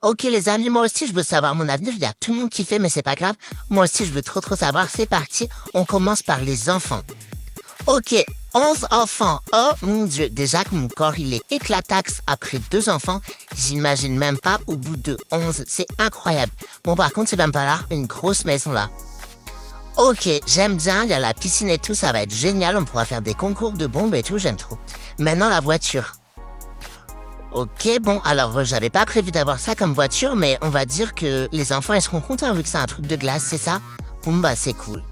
Ok les amis, moi aussi je veux savoir mon avenir, il y a tout le monde qui fait mais c'est pas grave. Moi aussi je veux trop savoir, c'est parti. On commence par les enfants. Ok, 11 enfants. Oh mon dieu, déjà que mon corps il est éclataxe après 2 enfants, j'imagine même pas au bout de 11, c'est incroyable. Bon par contre, il va me falloir une grosse maison là. Ok, j'aime bien, il y a la piscine et tout, ça va être génial, on pourra faire des concours de bombes et tout, j'aime trop. Maintenant la voiture. Ok, bon, alors j'avais pas prévu d'avoir ça comme voiture, mais on va dire que les enfants ils seront contents vu que c'est un truc de glace, c'est ça? Bon bah c'est cool.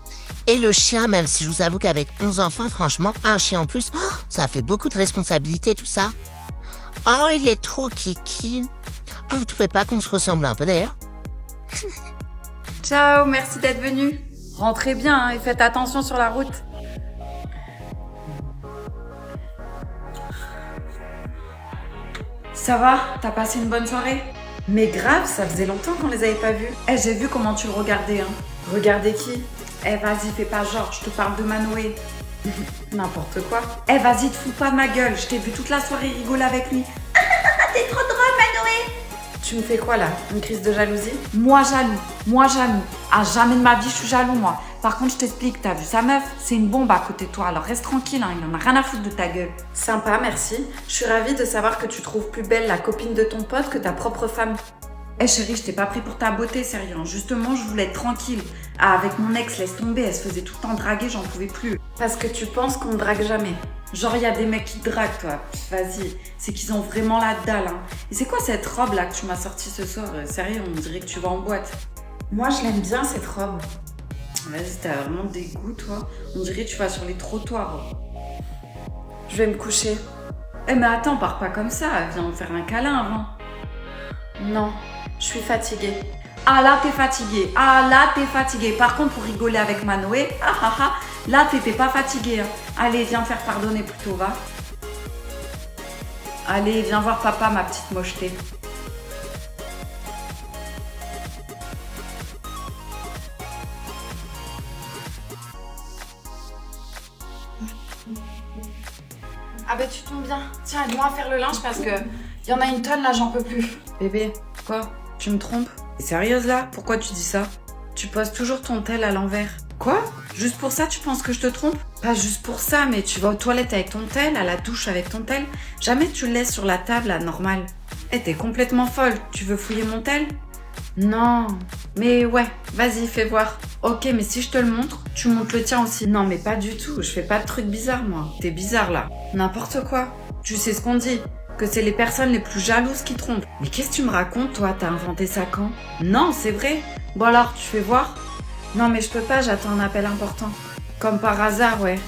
Et le chien, même si je vous avoue qu'avec 11 enfants, franchement, un chien en plus, oh, ça fait beaucoup de responsabilités tout ça. Oh, il est trop kiki. Oh, vous trouvez pas qu'on se ressemble un peu d'ailleurs? Ciao, merci d'être venu. Rentrez bien hein, et faites attention sur la route. Ça va? T'as passé une bonne soirée? Mais grave, ça faisait longtemps qu'on les avait pas vus. Eh, j'ai vu comment tu le regardais. Hein. Regardez qui? Eh, vas-y, fais pas genre, je te parle de Manoé. N'importe quoi. Eh, vas-y, te fous pas de ma gueule. Je t'ai vu toute la soirée rigoler avec lui. T'es trop drôle, Manoé. Tu me fais quoi là? Une crise de jalousie? Moi jaloux. Moi jaloux. À jamais de ma vie, je suis jaloux, moi. Par contre, je t'explique, t'as vu sa meuf? C'est une bombe à côté de toi, alors reste tranquille, hein, il en a rien à foutre de ta gueule. Sympa, merci. Je suis ravie de savoir que tu trouves plus belle la copine de ton pote que ta propre femme. Eh chérie, je t'ai pas pris pour ta beauté, sérieux. Justement, je voulais être tranquille. Ah, avec mon ex, laisse tomber, elle se faisait tout le temps draguer, j'en pouvais plus. Parce que tu penses qu'on ne drague jamais. Genre, il y a des mecs qui draguent, toi. Vas-y, c'est qu'ils ont vraiment la dalle, hein. Et c'est quoi cette robe là que tu m'as sortie ce soir? Sérieux, on dirait que tu vas en boîte. Moi, je l'aime bien cette robe. Vas-y, t'as vraiment des goûts, toi. On dirait que tu vas sur les trottoirs. Je vais me coucher. Eh mais attends, pars pas comme ça. Viens me faire un câlin avant. Non, je suis fatiguée. Ah là, t'es fatiguée. Ah là, t'es fatiguée. Par contre, pour rigoler avec Manoé, là, t'étais pas fatiguée. Hein. Allez, viens me faire pardonner plutôt, va. Allez, viens voir papa, ma petite mocheté. Ah bah tu tombes bien. Tiens, aide-moi à faire le linge parce que y en a une tonne là, j'en peux plus. Bébé, quoi? Tu me trompes? T'es sérieuse là? Pourquoi tu dis ça? Tu poses toujours ton tel à l'envers. Quoi? Juste pour ça, tu penses que je te trompe? Pas juste pour ça, mais tu vas aux toilettes avec ton tel, à la douche avec ton tel. Jamais tu le laisses sur la table, là, normal. Eh, t'es complètement folle. Tu veux fouiller mon tel? Non. Mais ouais, vas-y, fais voir. Ok, mais si je te le montre, tu montes le tien aussi. Non, mais pas du tout. Je fais pas de trucs bizarres, moi. T'es bizarre, là. N'importe quoi. Tu sais ce qu'on dit? Que c'est les personnes les plus jalouses qui trompent. Mais qu'est-ce que tu me racontes, toi? T'as inventé ça quand? Non, c'est vrai. Bon alors, tu fais voir? Non, mais je peux pas, j'attends un appel important. Comme par hasard, ouais.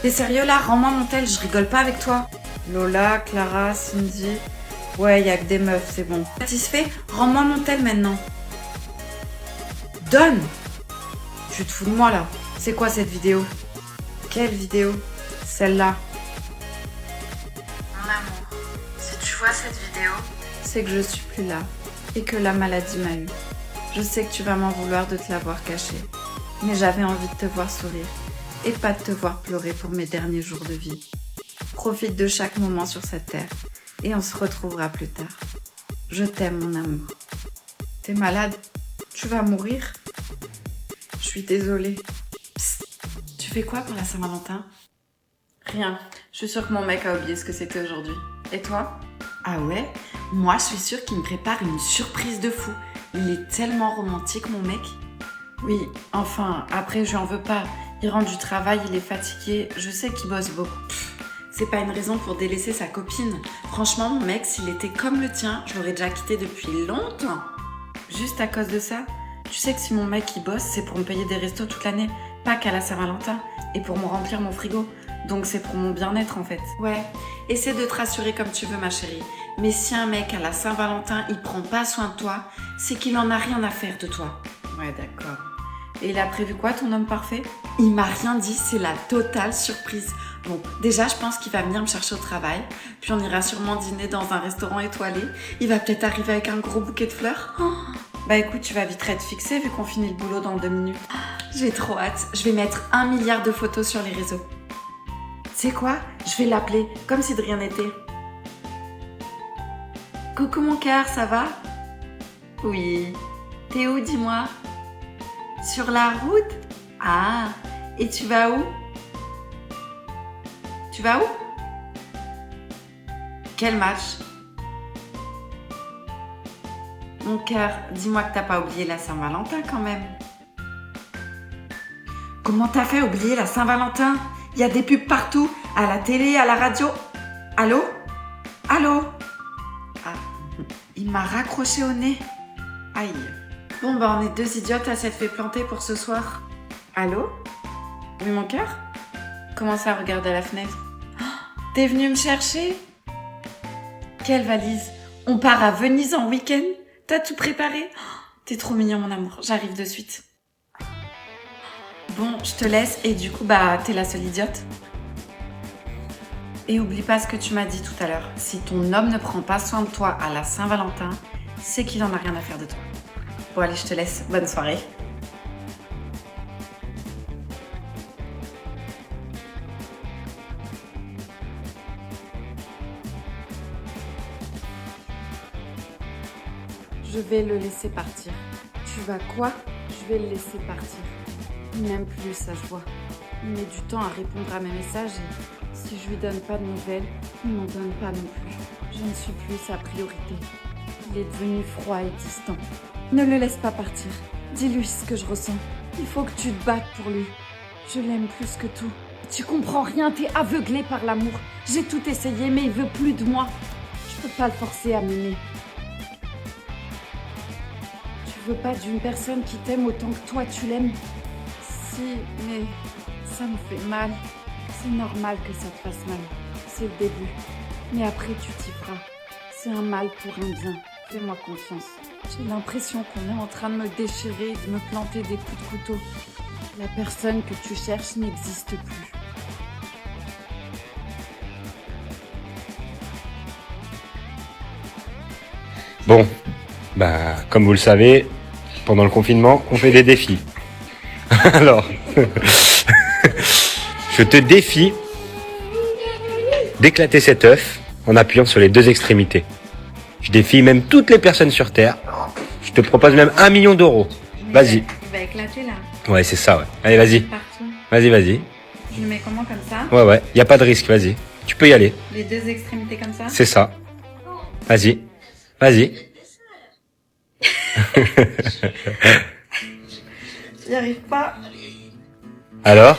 T'es sérieux, là? Rends-moi mon tel, je rigole pas avec toi. Lola, Clara, Cindy... Ouais, y a que des meufs, c'est bon. Satisfait? Rends-moi mon tel maintenant. Donne! Tu te fous de moi là. C'est quoi cette vidéo? Quelle vidéo? Celle-là. Mon amour, si tu vois cette vidéo, c'est que je suis plus là et que la maladie m'a eu. Je sais que tu vas m'en vouloir de te l'avoir cachée, mais j'avais envie de te voir sourire et pas de te voir pleurer pour mes derniers jours de vie. Profite de chaque moment sur cette terre et on se retrouvera plus tard. Je t'aime mon amour. T'es malade? Tu vas mourir? Je suis désolée. Psst. Tu fais quoi pour la Saint-Valentin? Rien. Je suis sûre que mon mec a oublié ce que c'était aujourd'hui. Et toi? Ah ouais? Moi, je suis sûre qu'il me prépare une surprise de fou. Il est tellement romantique, mon mec. Oui, enfin, après, je lui en veux pas. Il rentre du travail, il est fatigué. Je sais qu'il bosse beaucoup. C'est pas une raison pour délaisser sa copine. Franchement, mon mec, s'il était comme le tien, je l'aurais déjà quitté depuis longtemps. Juste à cause de ça? Tu sais que si mon mec il bosse, c'est pour me payer des restos toute l'année, pas qu'à la Saint-Valentin, et pour me remplir mon frigo. Donc c'est pour mon bien-être en fait. Ouais, essaie de te rassurer comme tu veux ma chérie. Mais si un mec à la Saint-Valentin, il prend pas soin de toi, c'est qu'il en a rien à faire de toi. Ouais, d'accord. Et il a prévu quoi ton homme parfait? Il m'a rien dit, c'est la totale surprise. Bon, déjà je pense qu'il va venir me chercher au travail, puis on ira sûrement dîner dans un restaurant étoilé. Il va peut-être arriver avec un gros bouquet de fleurs. Oh. Bah écoute, tu vas vite être fixée vu qu'on finit le boulot dans 2 minutes. J'ai trop hâte. Je vais mettre 1 milliard de photos sur les réseaux. Tu sais quoi? Je vais l'appeler, comme si de rien n'était. Coucou mon cœur, ça va? Oui. T'es où, dis-moi? Sur la route? Ah, et tu vas où? Tu vas où? Quel match? Mon cœur, dis-moi que t'as pas oublié la Saint-Valentin quand même. Comment t'as fait oublier la Saint-Valentin? Il y a des pubs partout, à la télé, à la radio. Allô? Allô? Ah, il m'a raccroché au nez. Aïe. Bon, bah on est deux idiotes à s'être fait planter pour ce soir. Allô? Oui, mon cœur? Comment ça, regarde à la fenêtre? Oh, t'es venu me chercher? Quelle valise? On part à Venise en week-end? T'as tout préparé? Oh, t'es trop mignon, mon amour. J'arrive de suite. Bon, je te laisse et du coup, bah, t'es la seule idiote. Et oublie pas ce que tu m'as dit tout à l'heure. Si ton homme ne prend pas soin de toi à la Saint-Valentin, c'est qu'il en a rien à faire de toi. Bon, allez, je te laisse. Bonne soirée. Je vais le laisser partir. Tu vas quoi? Je vais le laisser partir. Il m'aime plus, ça se voit. Il met du temps à répondre à mes messages et si je lui donne pas de nouvelles, il m'en donne pas non plus. Je ne suis plus sa priorité. Il est devenu froid et distant. Ne le laisse pas partir. Dis-lui ce que je ressens. Il faut que tu te battes pour lui. Je l'aime plus que tout. Tu comprends rien, t'es aveuglé par l'amour. J'ai tout essayé, mais il veut plus de moi. Je peux pas le forcer à m'aimer. Tu veux pas d'une personne qui t'aime autant que toi tu l'aimes? Si, mais ça me fait mal. C'est normal que ça te fasse mal. C'est le début. Mais après, tu t'y feras. C'est un mal pour un bien. Fais-moi confiance. J'ai l'impression qu'on est en train de me déchirer, de me planter des coups de couteau. La personne que tu cherches n'existe plus. Bon, bah, comme vous le savez, pendant le confinement, on fait des défis. Alors, je te défie d'éclater cet œuf en appuyant sur les deux extrémités. Je défie même toutes les personnes sur Terre. Je te propose même 1 million d'euros. Vas-y. Il va éclater là. Ouais, c'est ça, ouais. Allez, vas-y. Partout. Vas-y. Je le mets comment comme ça? Ouais. Y a pas de risque, vas-y. Tu peux y aller. Les deux extrémités comme ça? C'est ça. Vas-y. J'y arrive pas. Alors?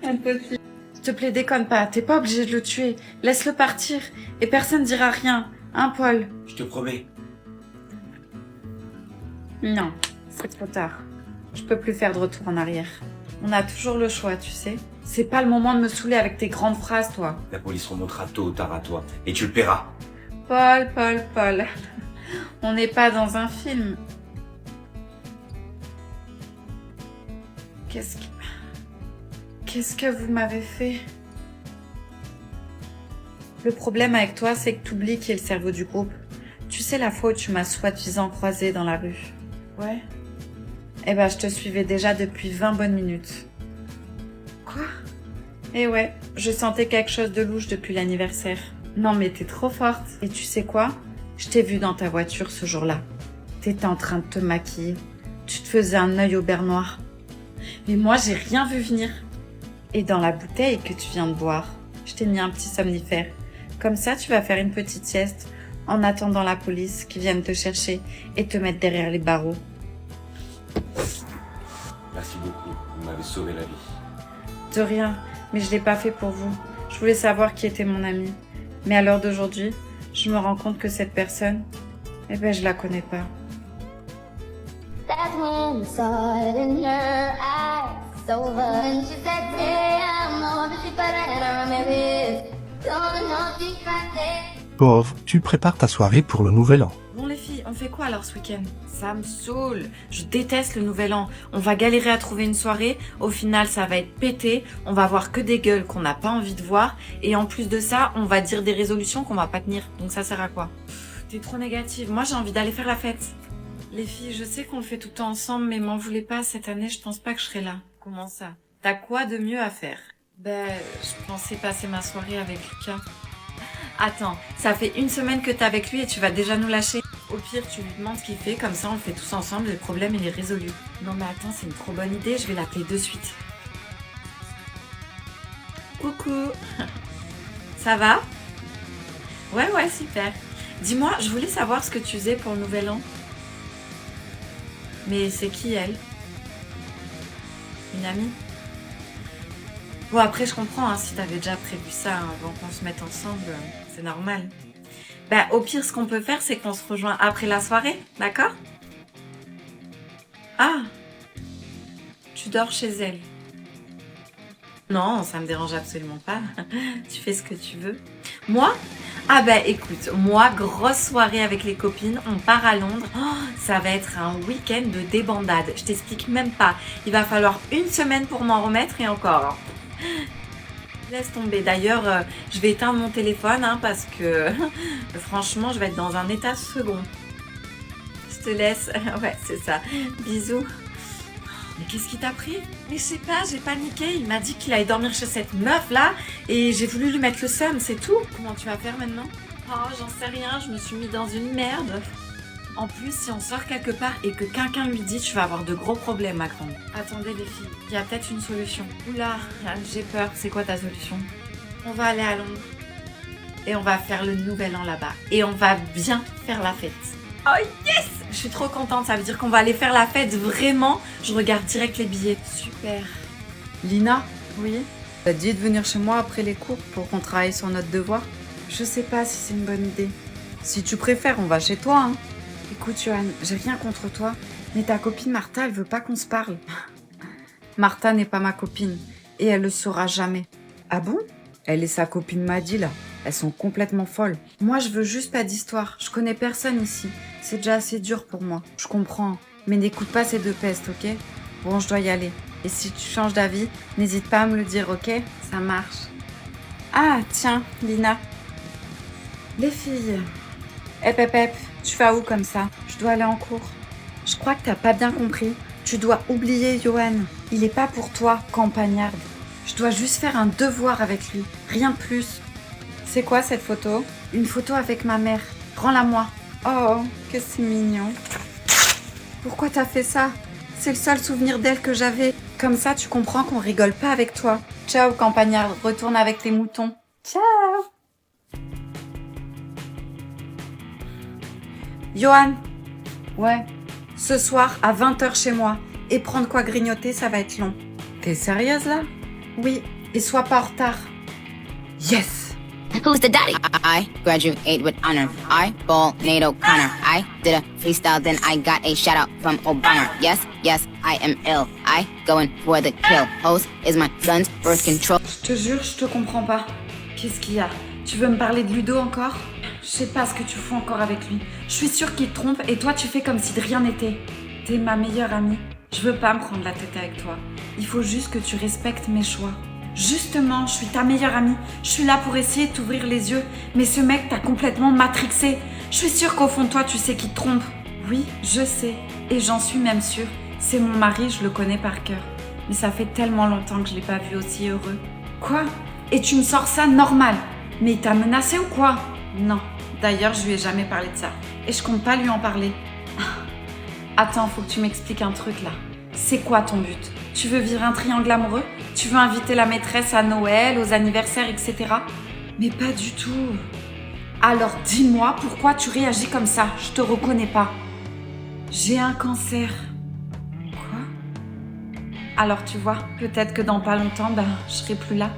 Impossible. S'il te plaît, déconne pas. T'es pas obligé de le tuer. Laisse-le partir. Et personne dira rien. Hein, Paul? Je te promets. Non, c'est trop tard. Je peux plus faire de retour en arrière. On a toujours le choix, tu sais. C'est pas le moment de me saouler avec tes grandes phrases, toi. La police remontera tôt ou tard à toi. Et tu le paieras. Paul. On n'est pas dans un film. Qu'est-ce que vous m'avez fait? Le problème avec toi, c'est que t'oublies qui est le cerveau du groupe. Tu sais la fois où tu m'as soi-disant croisée dans la rue? Ouais. Eh ben, je te suivais déjà depuis 20 bonnes minutes. Quoi? Eh ouais, je sentais quelque chose de louche depuis l'anniversaire. Non mais t'es trop forte. Et tu sais quoi? Je t'ai vu dans ta voiture ce jour-là. T'étais en train de te maquiller. Tu te faisais un œil au beurre noir. Mais moi, j'ai rien vu venir. Et dans la bouteille que tu viens de boire, je t'ai mis un petit somnifère. Comme ça, tu vas faire une petite sieste en attendant la police qui vienne te chercher et te mettre derrière les barreaux. Merci beaucoup. Vous m'avez sauvé la vie. De rien, mais je l'ai pas fait pour vous. Je voulais savoir qui était mon ami. Mais à l'heure d'aujourd'hui, je me rends compte que cette personne, eh ben, je la connais pas. That's when I saw it in her eyes. It's over. And she said, damn, no, but she better and maybe don't know she tried it. Pauvre, tu prépares ta soirée pour le nouvel an. Bon les filles, on fait quoi alors ce week-end? Ça me saoule. Je déteste le nouvel an. On va galérer à trouver une soirée. Au final, ça va être pété. On va voir que des gueules qu'on n'a pas envie de voir. Et en plus de ça, on va dire des résolutions qu'on va pas tenir. Donc ça sert à quoi? T'es trop négative. Moi, j'ai envie d'aller faire la fête. Les filles, je sais qu'on le fait tout le temps ensemble, mais m'en voulez pas. Cette année, je pense pas que je serai là. Comment ça? T'as quoi de mieux à faire? Ben, je pensais passer ma soirée avec Lucas. Attends, ça fait 1 semaine que t'es avec lui et tu vas déjà nous lâcher? Au pire, tu lui demandes ce qu'il fait, comme ça on le fait tous ensemble et le problème il est résolu. Non mais attends, c'est une trop bonne idée, je vais l'appeler de suite. Coucou. Ça va? Ouais, super. Dis-moi, je voulais savoir ce que tu faisais pour le nouvel an. Mais c'est qui elle? Une amie? Bon après je comprends, hein, si t'avais déjà prévu ça avant qu'on se mette ensemble, c'est normal. Bah au pire ce qu'on peut faire c'est qu'on se rejoint après la soirée, d'accord? Ah! Tu dors chez elle? Non, ça me dérange absolument pas. Tu fais ce que tu veux. Moi? Ah bah écoute, moi, grosse soirée avec les copines, on part à Londres. Oh, ça va être un week-end de débandade. Je t'explique même pas. Il va falloir une semaine pour m'en remettre et encore. Laisse tomber. D'ailleurs, je vais éteindre mon téléphone hein, parce que franchement, je vais être dans un état second. Je te laisse. Ouais, c'est ça. Bisous. Mais qu'est-ce qui t'a pris? Mais je sais pas, j'ai paniqué. Il m'a dit qu'il allait dormir chez cette meuf là et j'ai voulu lui mettre le seum, c'est tout. Comment tu vas faire maintenant? Oh, j'en sais rien, je me suis mis dans une merde. En plus, si on sort quelque part et que quelqu'un lui dit, tu vas avoir de gros problèmes, ma grande. Attendez les filles, il y a peut-être une solution. Oula, j'ai peur. C'est quoi ta solution? On va aller à Londres et on va faire le nouvel an là-bas et on va bien faire la fête. Oh yes! Je suis trop contente, ça veut dire qu'on va aller faire la fête, vraiment. Je regarde direct les billets. Super. Lina, Oui? t'as dit de venir chez moi après les cours pour qu'on travaille sur notre devoir? Je sais pas si c'est une bonne idée. Si tu préfères, on va chez toi, hein. Écoute, Johan, j'ai rien contre toi, mais ta copine Martha, elle veut pas qu'on se parle. Martha n'est pas ma copine et elle le saura jamais. Ah bon? Elle et sa copine Maddy, là, elles sont complètement folles. Moi, je veux juste pas d'histoire. Je connais personne ici. C'est déjà assez dur pour moi. Je comprends, mais n'écoute pas ces deux pestes, ok? Bon, je dois y aller. Et si tu changes d'avis, n'hésite pas à me le dire, ok? Ça marche. Ah, tiens, Lina. Les filles. Hep, tu vas où comme ça? Je dois aller en cours. Je crois que t'as pas bien compris. Tu dois oublier Johan. Il est pas pour toi, campagnarde. Je dois juste faire un devoir avec lui. Rien de plus. C'est quoi cette photo? Une photo avec ma mère. Rends-la-moi. Oh, que c'est mignon. Pourquoi t'as fait ça? C'est le seul souvenir d'elle que j'avais. Comme ça, tu comprends qu'on rigole pas avec toi. Ciao, campagnarde. Retourne avec tes moutons. Ciao. Johan, Ouais. ce soir à 20h chez moi. Et prendre quoi grignoter, ça va être long. T'es sérieuse là? Oui, et sois pas en retard. Yes! Who's the daddy? I graduate with honor. I ball Nate O'Connor. I did a freestyle, then I got a shout out from Obama. Yes, I am ill. I going for the kill. Hose is my son's birth control. Je te jure, je te comprends pas. Qu'est-ce qu'il y a? Tu veux me parler de Ludo encore? Je sais pas ce que tu fous encore avec lui. Je suis sûre qu'il te trompe et toi tu fais comme si de rien n'était. T'es ma meilleure amie. Je veux pas me prendre la tête avec toi. Il faut juste que tu respectes mes choix. Justement, je suis ta meilleure amie. Je suis là pour essayer de t'ouvrir les yeux. Mais ce mec t'a complètement matrixé. Je suis sûre qu'au fond de toi, tu sais qu'il te trompe. Oui, je sais. Et j'en suis même sûre. C'est mon mari, je le connais par cœur. Mais ça fait tellement longtemps que je l'ai pas vu aussi heureux. Quoi? Et tu me sors ça normal? Mais il t'a menacé ou quoi? Non. D'ailleurs, je lui ai jamais parlé de ça. Et je compte pas lui en parler. Attends, faut que tu m'expliques un truc là. C'est quoi ton but? Tu veux vivre un triangle amoureux? Tu veux inviter la maîtresse à Noël, aux anniversaires, etc. Mais pas du tout. Alors dis-moi pourquoi tu réagis comme ça. Je te reconnais pas. J'ai un cancer. Quoi? Alors tu vois, peut-être que dans pas longtemps, je serai plus là.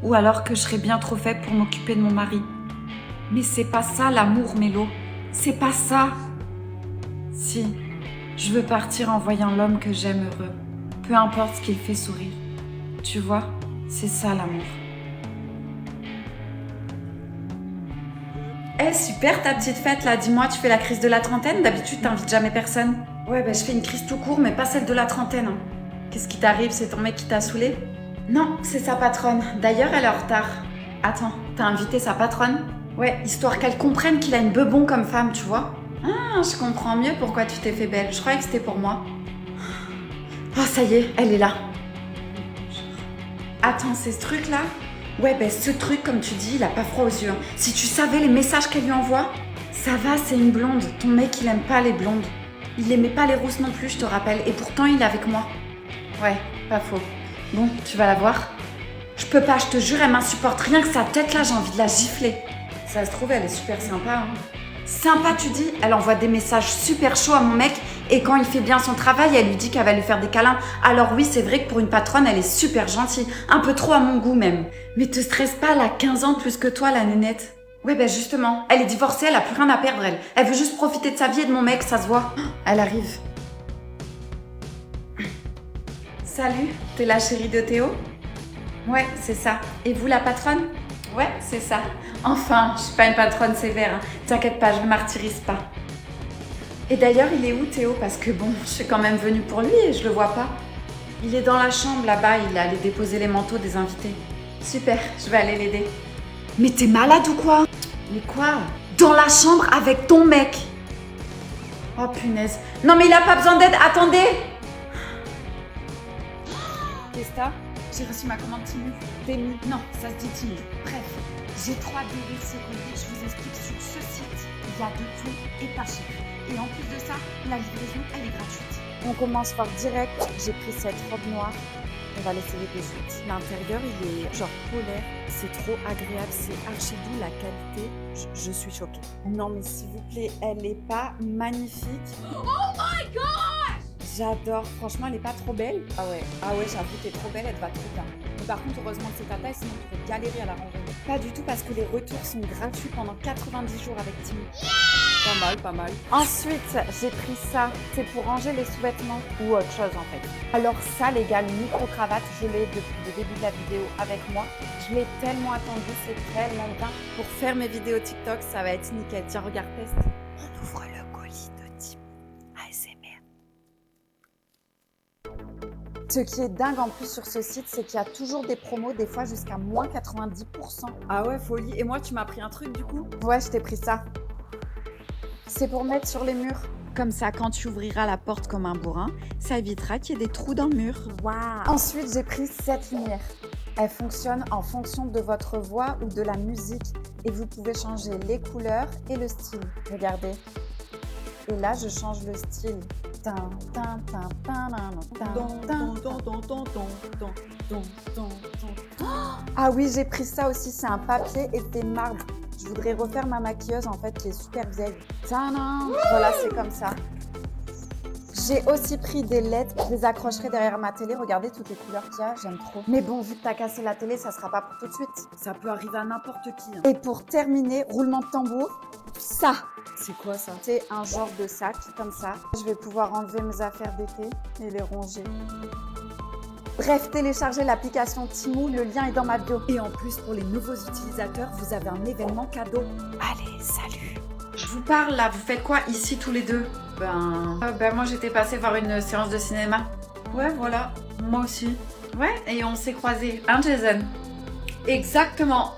Ou alors que je serai bien trop faible pour m'occuper de mon mari. Mais c'est pas ça l'amour, Mélo. C'est pas ça. Si, je veux partir en voyant l'homme que j'aime heureux. Peu importe ce qu'il fait sourire. Tu vois, c'est ça l'amour. Eh super ta petite fête là, dis-moi, tu fais la crise de la trentaine? D'habitude t'invites jamais personne. Ouais je fais une crise tout court mais pas celle de la trentaine. Qu'est-ce qui t'arrive? C'est ton mec qui t'a saoulé? Non, c'est sa patronne. D'ailleurs elle est en retard. Attends, t'as invité sa patronne? Ouais, histoire qu'elle comprenne qu'il a une bebon comme femme, tu vois. Ah, je comprends mieux pourquoi tu t'es fait belle. Je croyais que c'était pour moi. Oh ça y est, elle est là. Attends, c'est ce truc-là? Ouais, ce truc, comme tu dis, il a pas froid aux yeux. Si tu savais les messages qu'elle lui envoie, Ça va, c'est une blonde. Ton mec, il aime pas les blondes. Il aimait pas les rousses non plus, je te rappelle. Et pourtant, il est avec moi. Ouais, pas faux. Bon, tu vas la voir? Je peux pas, je te jure, elle m'insupporte. Rien que sa tête là, j'ai envie de la gifler. Ça se trouve, elle est super sympa. Hein. Sympa, tu dis? Elle envoie des messages super chauds à mon mec et quand il fait bien son travail, elle lui dit qu'elle va lui faire des câlins. Alors oui, c'est vrai que pour une patronne, elle est super gentille. Un peu trop à mon goût même. Mais te stresse pas, elle a 15 ans plus que toi, la nénette. Ouais, ben justement, elle est divorcée, elle a plus rien à perdre, elle. Elle veut juste profiter de sa vie et de mon mec, ça se voit. Elle arrive. Salut, t'es la chérie de Théo? Ouais, c'est ça. Et vous, la patronne? Ouais, c'est ça. Enfin, je suis pas une patronne sévère. Hein. T'inquiète pas, je me martyrise pas. Et d'ailleurs, il est où Théo? Parce que bon, je suis quand même venue pour lui et je le vois pas. Il est dans la chambre là-bas, il est allé déposer les manteaux des invités. Super, je vais aller l'aider. Mais t'es malade ou quoi? Mais quoi? Dans la chambre avec ton mec. Oh punaise. Non mais il a pas besoin d'aide, attendez. Qu'est-ce que t'as? J'ai reçu ma commande Timu. Tému. Non, ça se dit Timu. Bref, j'ai 3 délais secondaires. Je vous explique sur ce site. Il y a de tout et pas cher. Et en plus de ça, la livraison, elle est gratuite. On commence par direct. J'ai pris cette robe noire. On va l'essayer de suite. L'intérieur, il est genre polaire. C'est trop agréable. C'est archi doux. La qualité, je suis choquée. Non, mais s'il vous plaît, elle n'est pas magnifique. Oh my god! J'adore. Franchement, elle est pas trop belle. Ah ouais, j'avoue, t'es trop belle, elle te va trop bien. Mais par contre, heureusement que c'est ta taille, sinon tu peux galérer à la ranger. Pas du tout, parce que les retours sont gratuits pendant 90 jours avec Timu. Pas mal, pas mal. Ensuite, j'ai pris ça. C'est pour ranger les sous-vêtements ou autre chose en fait. Alors ça, les gars, le micro-cravate, je l'ai depuis le début de la vidéo avec moi. Je l'ai tellement attendu, c'est tellement bien. Pour faire mes vidéos TikTok, ça va être nickel. Tiens, regarde, test. On ouvre le colis de Timu. ASMR. Ce qui est dingue en plus sur ce site, c'est qu'il y a toujours des promos, des fois jusqu'à moins 90%. Ah ouais, folie. Et moi, tu m'as pris un truc du coup? Ouais, je t'ai pris ça. C'est pour mettre sur les murs. Comme ça, quand tu ouvriras la porte comme un bourrin, ça évitera qu'il y ait des trous dans le mur. Waouh! Ensuite, j'ai pris cette lumière. Elle fonctionne en fonction de votre voix ou de la musique. Et vous pouvez changer les couleurs et le style. Regardez. Et là, je change le style. Ah oui, j'ai pris ça aussi, c'est un papier effet marbre. Je voudrais refaire ma maquilleuse en fait qui est super vieille. Voilà, c'est comme ça. J'ai aussi pris des LED, je les accrocherai derrière ma télé. Regardez toutes les couleurs qu'il y a, j'aime trop. Mais bon, vu que t'as cassé la télé, ça sera pas pour tout de suite. Ça peut arriver à n'importe qui. Hein. Et pour terminer, roulement de tambour, ça. C'est quoi ça? C'est un genre de sac, comme ça. Je vais pouvoir enlever mes affaires d'été et les ranger. Bref, téléchargez l'application Timu, le lien est dans ma bio. Et en plus, pour les nouveaux utilisateurs, vous avez un événement cadeau. Allez, salut! Je vous parle là, vous faites quoi ici tous les deux? Ben moi j'étais passée voir une séance de cinéma. Ouais, voilà, moi aussi. Ouais, et on s'est croisés, hein Jason? Exactement,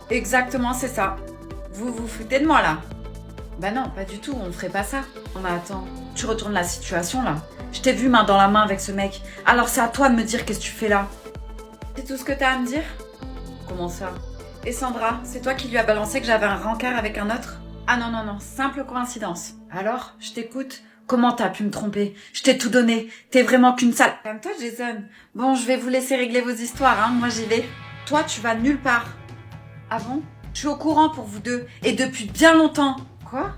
c'est ça. Vous vous foutez de moi là? Ben non, pas du tout, on ferait pas ça. Non mais attends, tu retournes la situation là. Je t'ai vu main dans la main avec ce mec. Alors c'est à toi de me dire qu'est-ce que tu fais là. C'est tout ce que t'as à me dire? Comment ça? Et Sandra, c'est toi qui lui as balancé que j'avais un rencard avec un autre? Ah non, simple coïncidence. Alors, je t'écoute. Comment t'as pu me tromper? Je t'ai tout donné. T'es vraiment qu'une sale... Calme-toi, Jason. Bon, je vais vous laisser régler vos histoires, hein. Moi, j'y vais. Toi, tu vas nulle part. Ah bon? Je suis au courant pour vous deux. Et depuis bien longtemps. Quoi?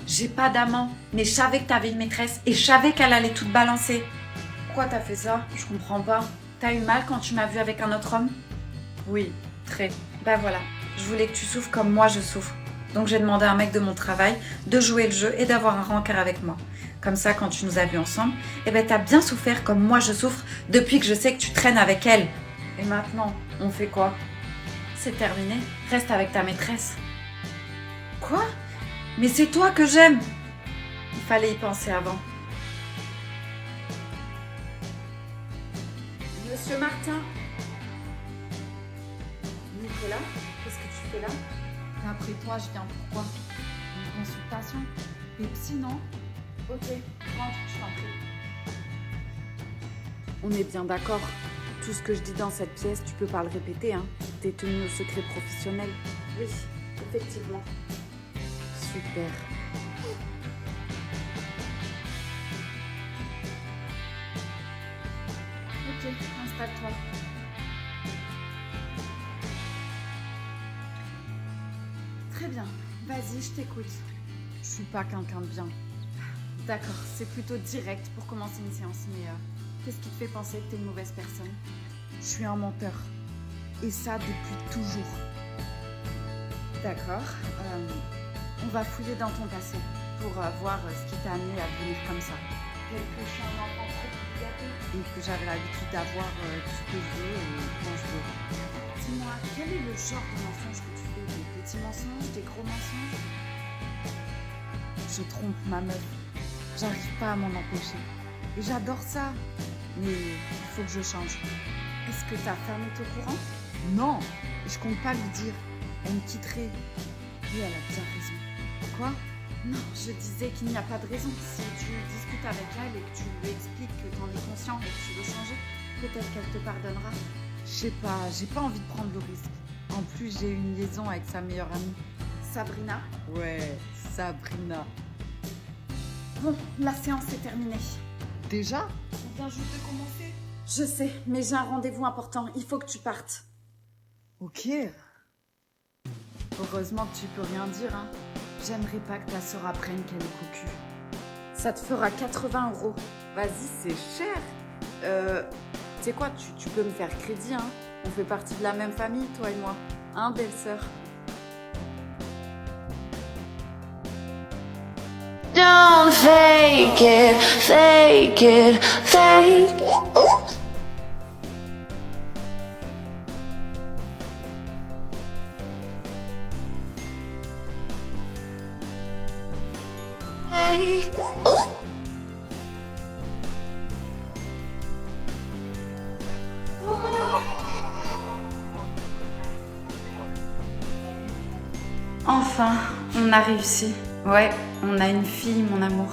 J'ai pas d'amant. Mais je savais que t'avais une maîtresse. Et je savais qu'elle allait tout te balancer. Pourquoi t'as fait ça? Je comprends pas. T'as eu mal quand tu m'as vu avec un autre homme? Oui, très. Ben voilà. Je voulais que tu souffres comme moi je souffre. Donc j'ai demandé à un mec de mon travail de jouer le jeu et d'avoir un rencard avec moi. Comme ça, quand tu nous as vus ensemble, eh ben t'as bien souffert comme moi je souffre depuis que je sais que tu traînes avec elle. Et maintenant, on fait quoi? C'est terminé. Reste avec ta maîtresse. Quoi? Mais c'est toi que j'aime. Il fallait y penser avant. Monsieur Martin. Nicolas, qu'est-ce que tu fais là? Après toi, je viens pourquoi? Une consultation? Et psy, non? Ok, rentre, je t'en prie. On est bien d'accord. Tout ce que je dis dans cette pièce, tu peux pas le répéter, hein. T'es tenu au secret professionnel. Oui, effectivement. Super. Ok, installe-toi. Très bien. Vas-y, je t'écoute. Je suis pas quelqu'un de bien. D'accord, c'est plutôt direct pour commencer une séance, mais qu'est-ce qui te fait penser que t'es une mauvaise personne? Je suis un menteur. Et ça depuis toujours. D'accord. On va fouiller dans ton passé pour voir ce qui t'a amené à devenir comme ça. Peut-être que je suis un enfant trop gâté et que j'avais l'habitude d'avoir tout ce que je veux et quand je veux. Dis-moi, quel est le genre de mensonge que tu fais? Des petits mensonges, des gros mensonges? Je trompe ma meuf. J'arrive pas à m'en empêcher. Et j'adore ça. Mais il faut que je change. Est-ce que ta femme est au courant? Non, je compte pas lui dire. Elle me quitterait. Oui, elle a bien raison. Quoi? Non, je disais qu'il n'y a pas de raison. Si tu discutes avec elle et que tu lui expliques que t'en es conscient et que tu veux changer, peut-être qu'elle te pardonnera. Je sais pas, j'ai pas envie de prendre le risque. En plus, j'ai une liaison avec sa meilleure amie. Sabrina? Ouais, Sabrina. Bon, la séance est terminée. Déjà? On vient juste de commencer. Je sais, mais j'ai un rendez-vous important. Il faut que tu partes. Ok. Heureusement que tu peux rien dire, hein. J'aimerais pas que ta sœur apprenne qu'elle est cocu. Ça te fera 80 €. Vas-y, c'est cher. Tu sais quoi, tu peux me faire crédit, hein. On fait partie de la même famille, toi et moi. Hein, belle-sœur? Don't fake it, fake it, fake it. Enfin, on a réussi. Ouais, on a une fille, mon amour.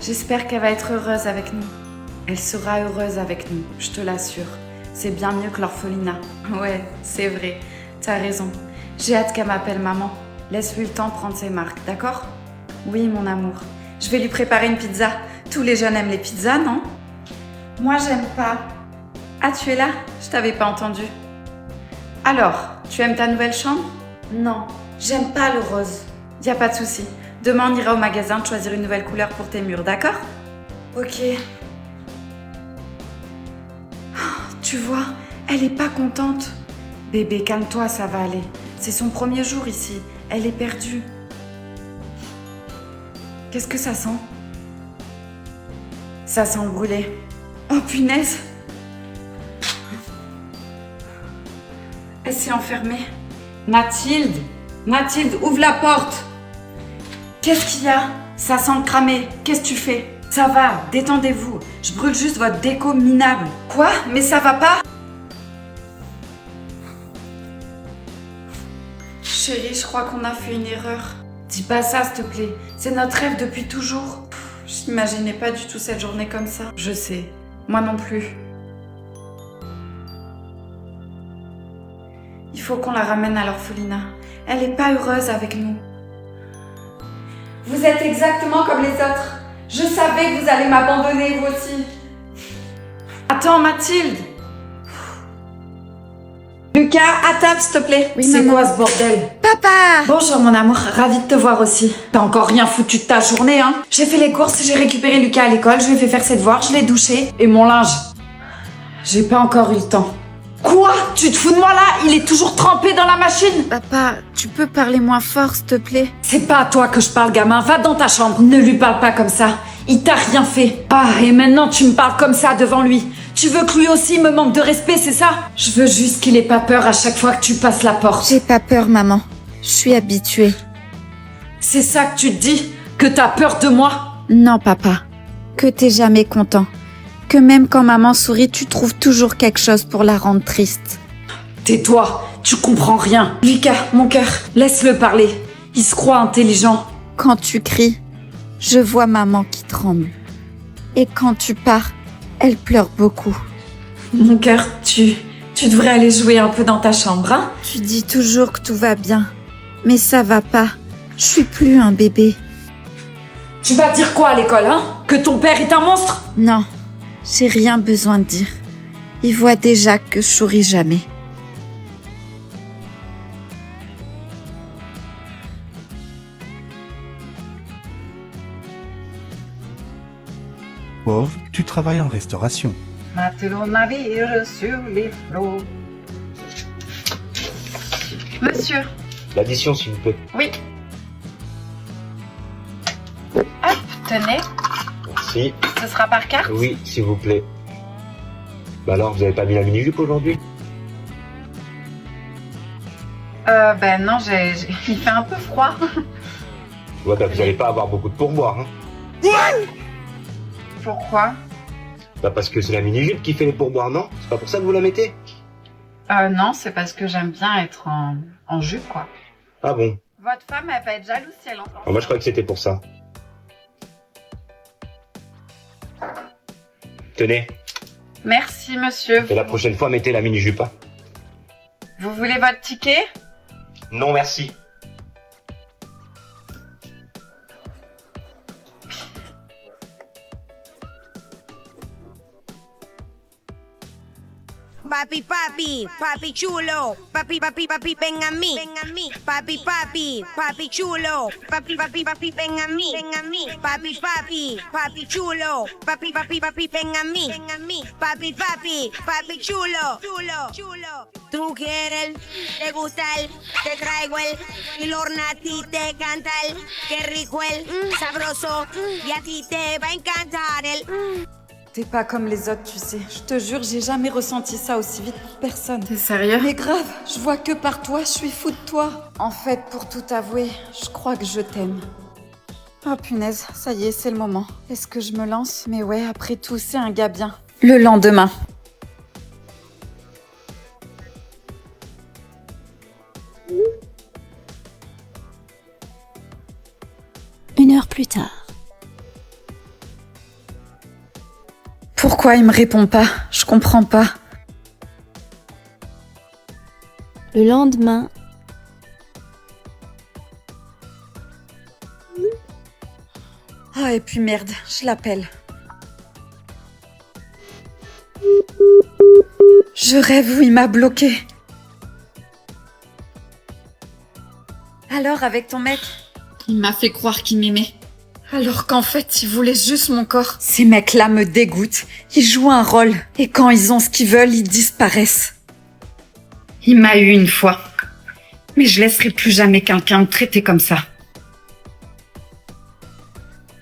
J'espère qu'elle va être heureuse avec nous. Elle sera heureuse avec nous, je te l'assure. C'est bien mieux que l'orphelinat. Ouais, c'est vrai, t'as raison. J'ai hâte qu'elle m'appelle maman. Laisse-lui le temps de prendre ses marques, d'accord? Oui, mon amour. Je vais lui préparer une pizza. Tous les jeunes aiment les pizzas, non? Moi, j'aime pas. Ah, tu es là? Je t'avais pas entendu. Alors, tu aimes ta nouvelle chambre? Non, j'aime pas le rose. Y a pas de souci. Demain, on ira au magasin de choisir une nouvelle couleur pour tes murs, d'accord? Ok. Oh, tu vois, elle est pas contente. Bébé, calme-toi, ça va aller. C'est son premier jour ici. Elle est perdue. Qu'est-ce que ça sent? Ça sent le brûlé. Oh punaise! Elle s'est enfermée. Mathilde! Mathilde, ouvre la porte! Qu'est-ce qu'il y a? Ça sent le cramé. Qu'est-ce que tu fais? Ça va, détendez-vous. Je brûle juste votre déco minable. Quoi? Mais ça va pas? Chérie, je crois qu'on a fait une erreur. Dis pas ça, s'il te plaît. C'est notre rêve depuis toujours. Je n'imaginais pas du tout cette journée comme ça. Je sais. Moi non plus. Il faut qu'on la ramène à l'orphelinat. Elle n'est pas heureuse avec nous. Vous êtes exactement comme les autres. Je savais que vous allez m'abandonner, vous aussi. Attends, Mathilde. Lucas, à table, s'il te plaît. Oui, c'est quoi ce bordel? Papa! Bonjour, mon amour. Ravie de te voir aussi. T'as encore rien foutu de ta journée, hein? J'ai fait les courses, j'ai récupéré Lucas à l'école, je lui ai fait faire ses devoirs, je l'ai douché. Et mon linge. J'ai pas encore eu le temps. Quoi? Tu te fous de moi là? Il est toujours trempé dans la machine? Papa, tu peux parler moins fort, s'il te plaît? C'est pas à toi que je parle, gamin. Va dans ta chambre. Ne lui parle pas comme ça. Il t'a rien fait. Ah, et maintenant tu me parles comme ça devant lui. Tu veux que lui aussi me manque de respect, c'est ça? Je veux juste qu'il ait pas peur à chaque fois que tu passes la porte. J'ai pas peur, maman. Je suis habituée. C'est ça que tu te dis? Que t'as peur de moi? Non, papa. Que t'es jamais content. Que même quand maman sourit, tu trouves toujours quelque chose pour la rendre triste. Tais-toi, tu comprends rien. Lucas, mon cœur, laisse-le parler. Il se croit intelligent. Quand tu cries, je vois maman qui tremble. Et quand tu pars, elle pleure beaucoup. Mon cœur, tu devrais aller jouer un peu dans ta chambre, hein? Tu dis toujours que tout va bien. Mais ça va pas. Je suis plus un bébé. Tu vas dire quoi à l'école, hein? Que ton père est un monstre? Non, j'ai rien besoin de dire. Il voit déjà que je souris jamais. Pauvre, tu travailles en restauration. Matelot navire sur les flots. Monsieur, L'addition, s'il vous plaît. oui. Hop, tenez, Merci. ce sera par carte. Oui, s'il vous plaît. Bah alors, vous avez pas mis la mini-jupe aujourd'hui? Ben non, il fait un peu froid. Ouais, bah vous allez pas avoir beaucoup de pourboire, hein. Pourquoi? Bah parce que c'est la mini-jupe qui fait les pourboires, non? C'est pas pour ça que vous la mettez? Non, c'est parce que j'aime bien être en jupe, quoi. Ah bon? Votre femme, elle va être jalouse si elle entend. Ah, moi je croyais que c'était pour ça. Tenez, Merci, monsieur. et la prochaine fois, mettez la mini-jupe, hein. Vous voulez votre ticket? Non, merci. Papi, papi, papi chulo. Papi, papi, papi, ven a mí. Papi, papi, papi chulo. Papi, papi, papi, ven a mí. Papi, papi, papi chulo. Papi, papi, papi, ven a mí. Papi, papi, papi chulo. Tú quieres, te gusta el, te traigo el. Y Lorna a ti te canta el. Qué rico el, sabroso. Y a ti te va a encantar el. T'es pas comme les autres, tu sais. Je te jure, j'ai jamais ressenti ça aussi vite pour personne. T'es sérieux? Mais grave, je vois que par toi, je suis fou de toi. En fait, pour tout avouer, je crois que je t'aime. Oh punaise, ça y est, c'est le moment. Est-ce que je me lance? Mais ouais, après tout, c'est un gars bien. Le lendemain. Une heure plus tard. Pourquoi il me répond pas? Je comprends pas. Le lendemain, Ah, et puis merde, je l'appelle. Je rêve où il m'a bloqué. Alors, avec ton mec? Il m'a fait croire qu'il m'aimait. Alors qu'en fait, ils voulaient juste mon corps. Ces mecs-là me dégoûtent. Ils jouent un rôle. Et quand ils ont ce qu'ils veulent, ils disparaissent. Il m'a eu une fois. Mais je laisserai plus jamais quelqu'un me traiter comme ça.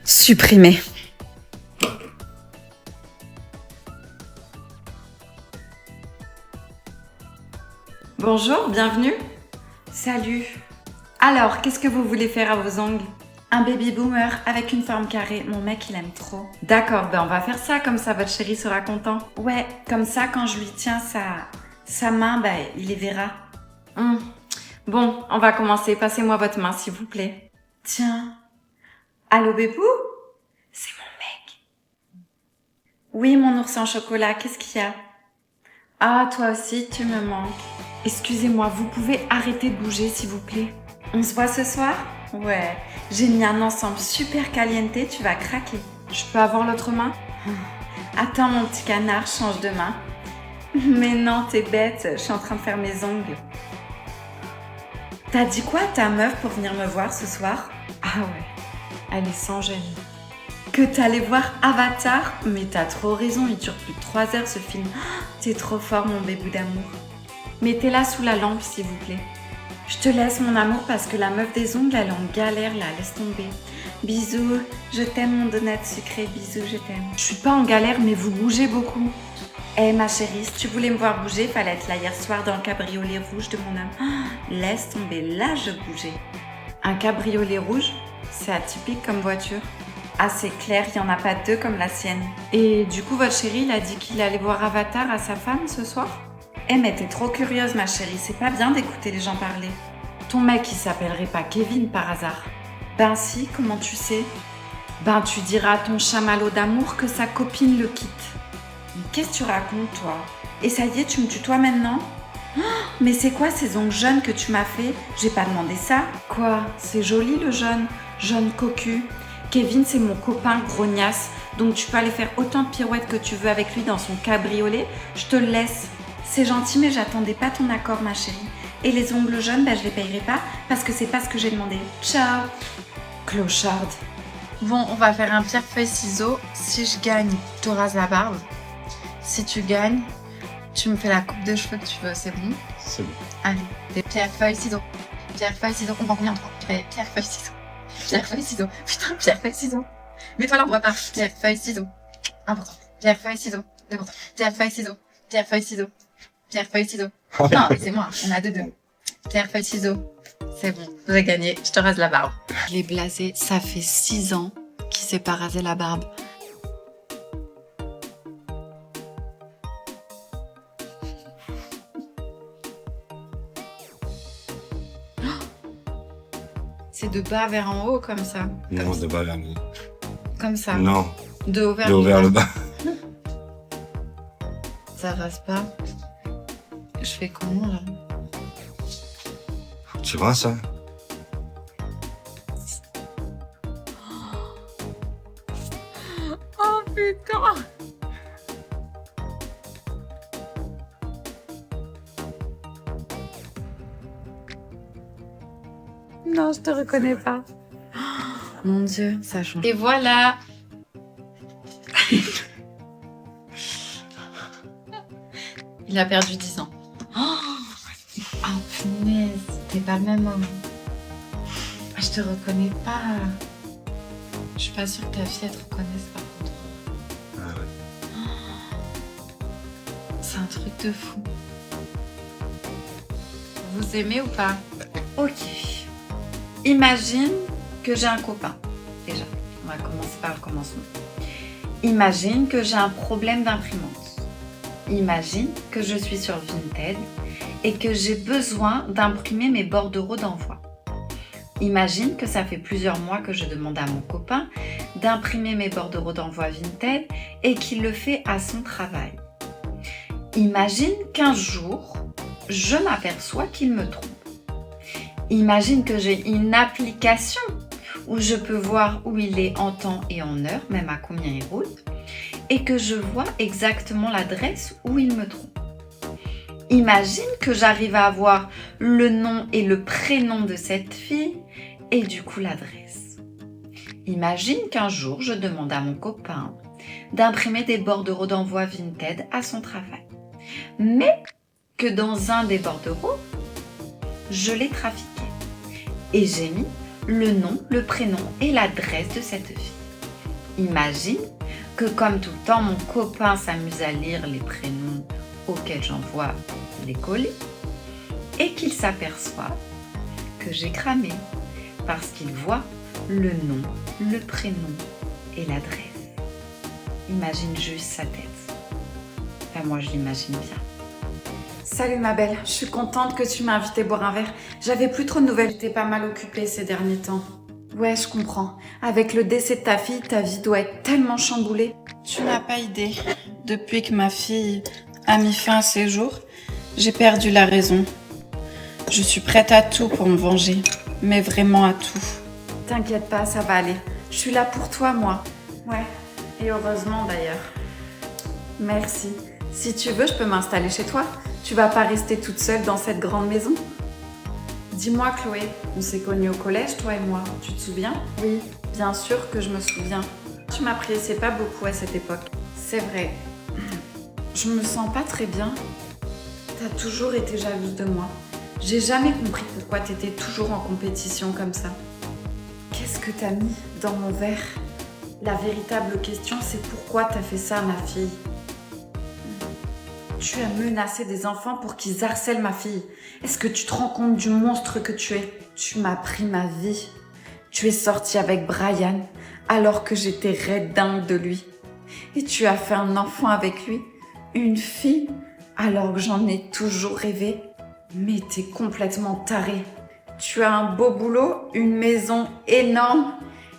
Supprimé. Bonjour, bienvenue. Salut. Alors, qu'est-ce que vous voulez faire à vos ongles? Un baby boomer avec une forme carrée. Mon mec, il aime trop. D'accord, ben on va faire ça, comme ça votre chéri sera content. Ouais, comme ça, quand je lui tiens sa main, ben il les verra. Bon, on va commencer. Passez-moi votre main, s'il vous plaît. Tiens. Allô, bébou? C'est mon mec. Oui, mon ours en chocolat, qu'est-ce qu'il y a? Ah, toi aussi, tu me manques. Excusez-moi, vous pouvez arrêter de bouger, s'il vous plaît? On se voit ce soir? Ouais, j'ai mis un ensemble super caliente, tu vas craquer. Je peux avoir l'autre main? Attends mon petit canard, change de main. Mais non, t'es bête, je suis en train de faire mes ongles. T'as dit quoi à ta meuf pour venir me voir ce soir? Ah ouais, elle est sans gêne. Que t'allais voir Avatar? Mais t'as trop raison, il dure plus de 3 heures ce film. T'es trop fort mon bébou d'amour. Mettez-la sous la lampe s'il vous plaît. Je te laisse mon amour parce que la meuf des ongles elle est en galère là, laisse tomber. Bisous, je t'aime mon donut sucré, bisous, je t'aime. Je suis pas en galère mais vous bougez beaucoup. Eh ma chérie, si tu voulais me voir bouger, fallait être là hier soir dans le cabriolet rouge de mon âme. Laisse tomber, là je bougeais. Un cabriolet rouge? C'est atypique comme voiture. Ah c'est clair, il n'y en a pas deux comme la sienne. Et du coup votre chéri il a dit qu'il allait voir Avatar à sa femme ce soir? Eh mais t'es trop curieuse ma chérie, c'est pas bien d'écouter les gens parler. Ton mec il s'appellerait pas Kevin par hasard? Ben si, comment tu sais? Ben tu diras à ton chamallow d'amour que sa copine le quitte. Mais qu'est-ce que tu racontes toi? Et ça y est, tu me tutoies maintenant? Oh, Mais c'est quoi ces ongles jaunes que tu m'as fait? J'ai pas demandé ça. Quoi? C'est joli le jaune. Jaune cocu. Kevin, c'est mon copain grognasse. Donc tu peux aller faire autant de pirouettes que tu veux avec lui dans son cabriolet. Je te le laisse. C'est gentil, mais j'attendais pas ton accord, ma chérie. Et les ongles jaunes, je les payerai pas parce que c'est pas ce que j'ai demandé. Ciao. Clocharde. Bon, on va faire un pierre-feuille-ciseaux. Si je gagne, tu te rases la barbe. Si tu gagnes, tu me fais la coupe de cheveux que tu veux, c'est bon? C'est bon. Allez, des pierre-feuille-ciseaux. Pierre-feuille-ciseaux, on prend combien? Pierre-feuille-ciseaux. Pierre-feuille-ciseaux. Putain, pierre-feuille-ciseaux. Mets-toi là, on voit pas. Pierre-feuille-ciseaux. Important. Pierre-feuille-ciseaux. Important. Pierre-feuille-ciseaux. Pierre-feuille-ciseaux. Pierre-feuille-ciseaux. Non, c'est moi, on a deux. Pierre-feuille-ciseaux. C'est bon, vous avez gagné, je te rase la barbe. Je l'ai blasé, ça fait 6 ans qu'il s'est pas rasé la barbe. C'est de bas vers en haut, comme ça. Non, de bas vers le haut. Comme ça. Non. De haut vers De haut vers le bas. Ça rase pas. Je fais comment, là? Tu vois ça? Oh putain! Non, je te reconnais pas. Mon Dieu, ça change. Et voilà! Il a perdu 10 ans. Oh, punaise, t'es pas le même homme. Je te reconnais pas. Je suis pas sûre que ta fille, elle te reconnaisse par contre. Ah ouais. C'est un truc de fou. Vous aimez ou pas? Ok. Imagine que j'ai un copain. Déjà, on va commencer par le commencement. Imagine que j'ai un problème d'imprimante. Imagine que je suis sur Vinted et que j'ai besoin d'imprimer mes bordereaux d'envoi. Imagine que ça fait plusieurs mois que je demande à mon copain d'imprimer mes bordereaux d'envoi Vinted et qu'il le fait à son travail. Imagine qu'un jour, je m'aperçois qu'il me trompe. Imagine que j'ai une application où je peux voir où il est en temps et en heure, même à combien il roule, et que je vois exactement l'adresse où il me trompe. Imagine que j'arrive à avoir le nom et le prénom de cette fille et du coup l'adresse. Imagine qu'un jour je demande à mon copain d'imprimer des bordereaux d'envoi Vinted à son travail. Mais que dans un des bordereaux, je l'ai trafiqué. Et j'ai mis le nom, le prénom et l'adresse de cette fille. Imagine que comme tout le temps, mon copain s'amuse à lire les prénoms auxquels j'envoie les colis et qu'il s'aperçoit que j'ai cramé parce qu'il voit le nom, le prénom et l'adresse. Imagine juste sa tête. Enfin, moi, je l'imagine bien. Salut ma belle, je suis contente que tu m'as invité boire un verre. J'avais plus trop de nouvelles, j'étais pas mal occupée ces derniers temps. Ouais, je comprends. Avec le décès de ta fille, ta vie doit être tellement chamboulée. Tu n'as pas idée. Depuis que ma fille a mis fin à ses jours, j'ai perdu la raison. Je suis prête à tout pour me venger, mais vraiment à tout. T'inquiète pas, ça va aller. Je suis là pour toi, moi. Ouais, et heureusement d'ailleurs. Merci. Si tu veux, je peux m'installer chez toi. Tu vas pas rester toute seule dans cette grande maison? Dis-moi Chloé, on s'est connus au collège, toi et moi, tu te souviens? Oui, bien sûr que je me souviens. Tu m'appréciais pas beaucoup à cette époque. C'est vrai. Je me sens pas très bien. T'as toujours été jalouse de moi. J'ai jamais compris pourquoi t'étais toujours en compétition comme ça. Qu'est-ce que t'as mis dans mon verre? La véritable question, c'est pourquoi t'as fait ça à ma fille? Tu as menacé des enfants pour qu'ils harcèlent ma fille. Est-ce que tu te rends compte du monstre que tu es? Tu m'as pris ma vie. Tu es sortie avec Brian alors que j'étais raide dingue de lui. Et tu as fait un enfant avec lui, une fille, alors que j'en ai toujours rêvé. Mais t'es complètement tarée. Tu as un beau boulot, une maison énorme.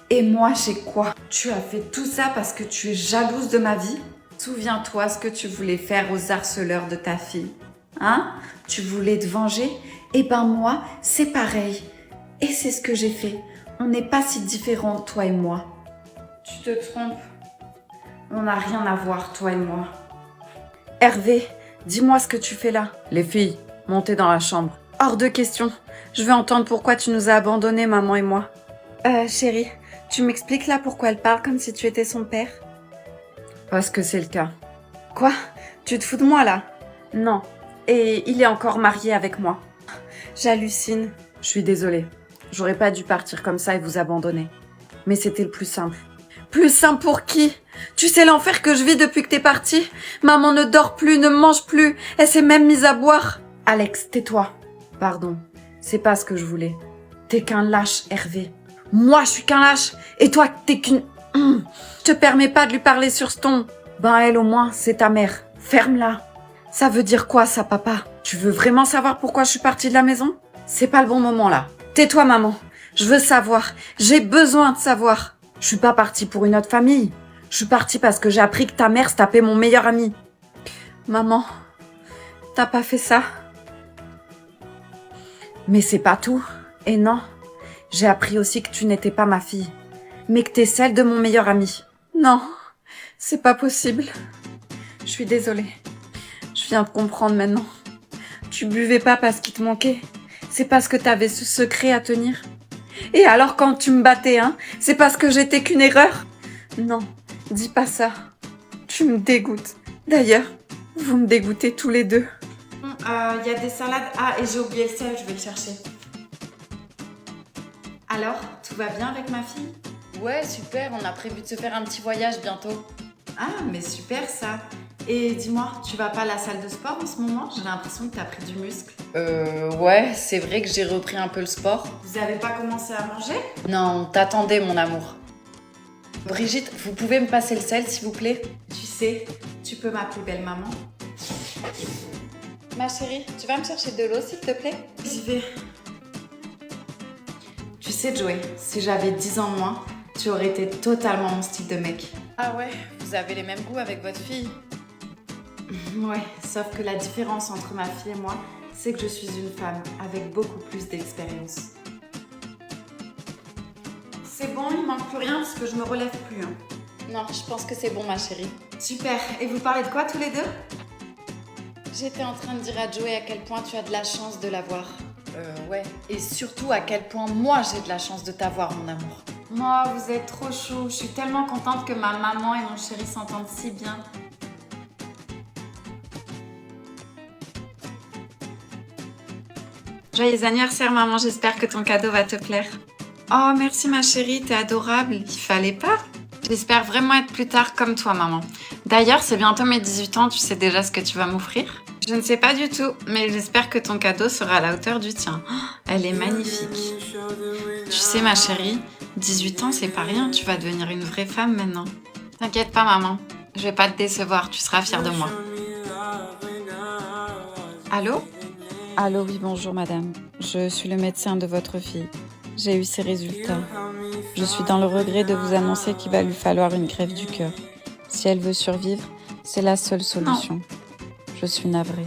Et moi, j'ai quoi? Tu as fait tout ça parce que tu es jalouse de ma vie? Souviens-toi ce que tu voulais faire aux harceleurs de ta fille. Hein? Tu voulais te venger? Eh ben moi, c'est pareil. Et c'est ce que j'ai fait. On n'est pas si différents, toi et moi. Tu te trompes. On n'a rien à voir, toi et moi. Hervé, dis-moi ce que tu fais là. Les filles, montez dans la chambre. Hors de question. Je veux entendre pourquoi tu nous as abandonnés, maman et moi. Chérie, tu m'expliques là pourquoi elle parle comme si tu étais son père? Parce que c'est le cas. Quoi? Tu te fous de moi là? Non. Et il est encore marié avec moi. J'hallucine. Je suis désolée. J'aurais pas dû partir comme ça et vous abandonner. Mais c'était le plus simple. Plus simple pour qui? Tu sais l'enfer que je vis depuis que t'es parti? Maman ne dort plus, ne mange plus. Elle s'est même mise à boire. Alex, tais-toi. Pardon. C'est pas ce que je voulais. T'es qu'un lâche, Hervé. Moi, je suis qu'un lâche. Et toi, t'es qu'une... Je te permets pas de lui parler sur ce ton. Ben elle, au moins, c'est ta mère. Ferme-la. Ça veut dire quoi, ça, papa? Tu veux vraiment savoir pourquoi je suis partie de la maison? C'est pas le bon moment, là. Tais-toi, maman. Je veux savoir. J'ai besoin de savoir. Je suis pas partie pour une autre famille. Je suis partie parce que j'ai appris que ta mère se tapait mon meilleur ami. Maman, t'as pas fait ça? Mais c'est pas tout. Et non, j'ai appris aussi que tu n'étais pas ma fille, mais que t'es celle de mon meilleur ami. Non, c'est pas possible. Je suis désolée. Je viens de comprendre maintenant. Tu buvais pas parce qu'il te manquait. C'est parce que t'avais ce secret à tenir. Et alors quand tu me battais, hein, c'est parce que j'étais qu'une erreur? Non, dis pas ça. Tu me dégoûtes. D'ailleurs, vous me dégoûtez tous les deux. Y a des salades. Ah, et j'ai oublié le sel, je vais le chercher. Alors, tout va bien avec ma fille? Ouais, super, on a prévu de se faire un petit voyage bientôt. Ah, mais super ça. Et dis-moi, tu vas pas à la salle de sport en ce moment? J'ai l'impression que t'as pris du muscle. Ouais, c'est vrai que j'ai repris un peu le sport. Vous avez pas commencé à manger? Non, on t'attendait, mon amour. Brigitte, vous pouvez me passer le sel, s'il vous plaît? Tu sais, tu peux m'appeler belle maman. Ma chérie, tu vas me chercher de l'eau, s'il te plaît? J'y vais. Tu sais, Joey, si j'avais 10 ans de moins, tu aurais été totalement mon style de mec. Ah ouais, vous avez les mêmes goûts avec votre fille. Ouais, sauf que la différence entre ma fille et moi, c'est que je suis une femme avec beaucoup plus d'expérience. C'est bon, il manque plus rien parce que je me relève plus. Hein. Non, je pense que c'est bon, ma chérie. Super. Et vous parlez de quoi tous les deux? J'étais en train de dire à Joey à quel point tu as de la chance de l'avoir. Ouais. Et surtout à quel point moi j'ai de la chance de t'avoir, mon amour. Moi, vous êtes trop chou. Je suis tellement contente que ma maman et mon chéri s'entendent si bien. Joyeux anniversaire, maman. J'espère que ton cadeau va te plaire. Oh, merci ma chérie, t'es adorable. Il fallait pas. J'espère vraiment être plus tard comme toi, maman. D'ailleurs, c'est bientôt mes 18 ans. Tu sais déjà ce que tu vas m'offrir? Je ne sais pas du tout, mais j'espère que ton cadeau sera à la hauteur du tien. Oh, elle est magnifique. Tu sais, ma chérie, 18 ans, c'est pas rien. Tu vas devenir une vraie femme maintenant. T'inquiète pas, maman. Je vais pas te décevoir. Tu seras fière de moi. Allô? Allô, oui, bonjour, madame. Je suis le médecin de votre fille. J'ai eu ses résultats. Je suis dans le regret de vous annoncer qu'il va lui falloir une greffe du cœur. Si elle veut survivre, c'est la seule solution. Je suis navrée.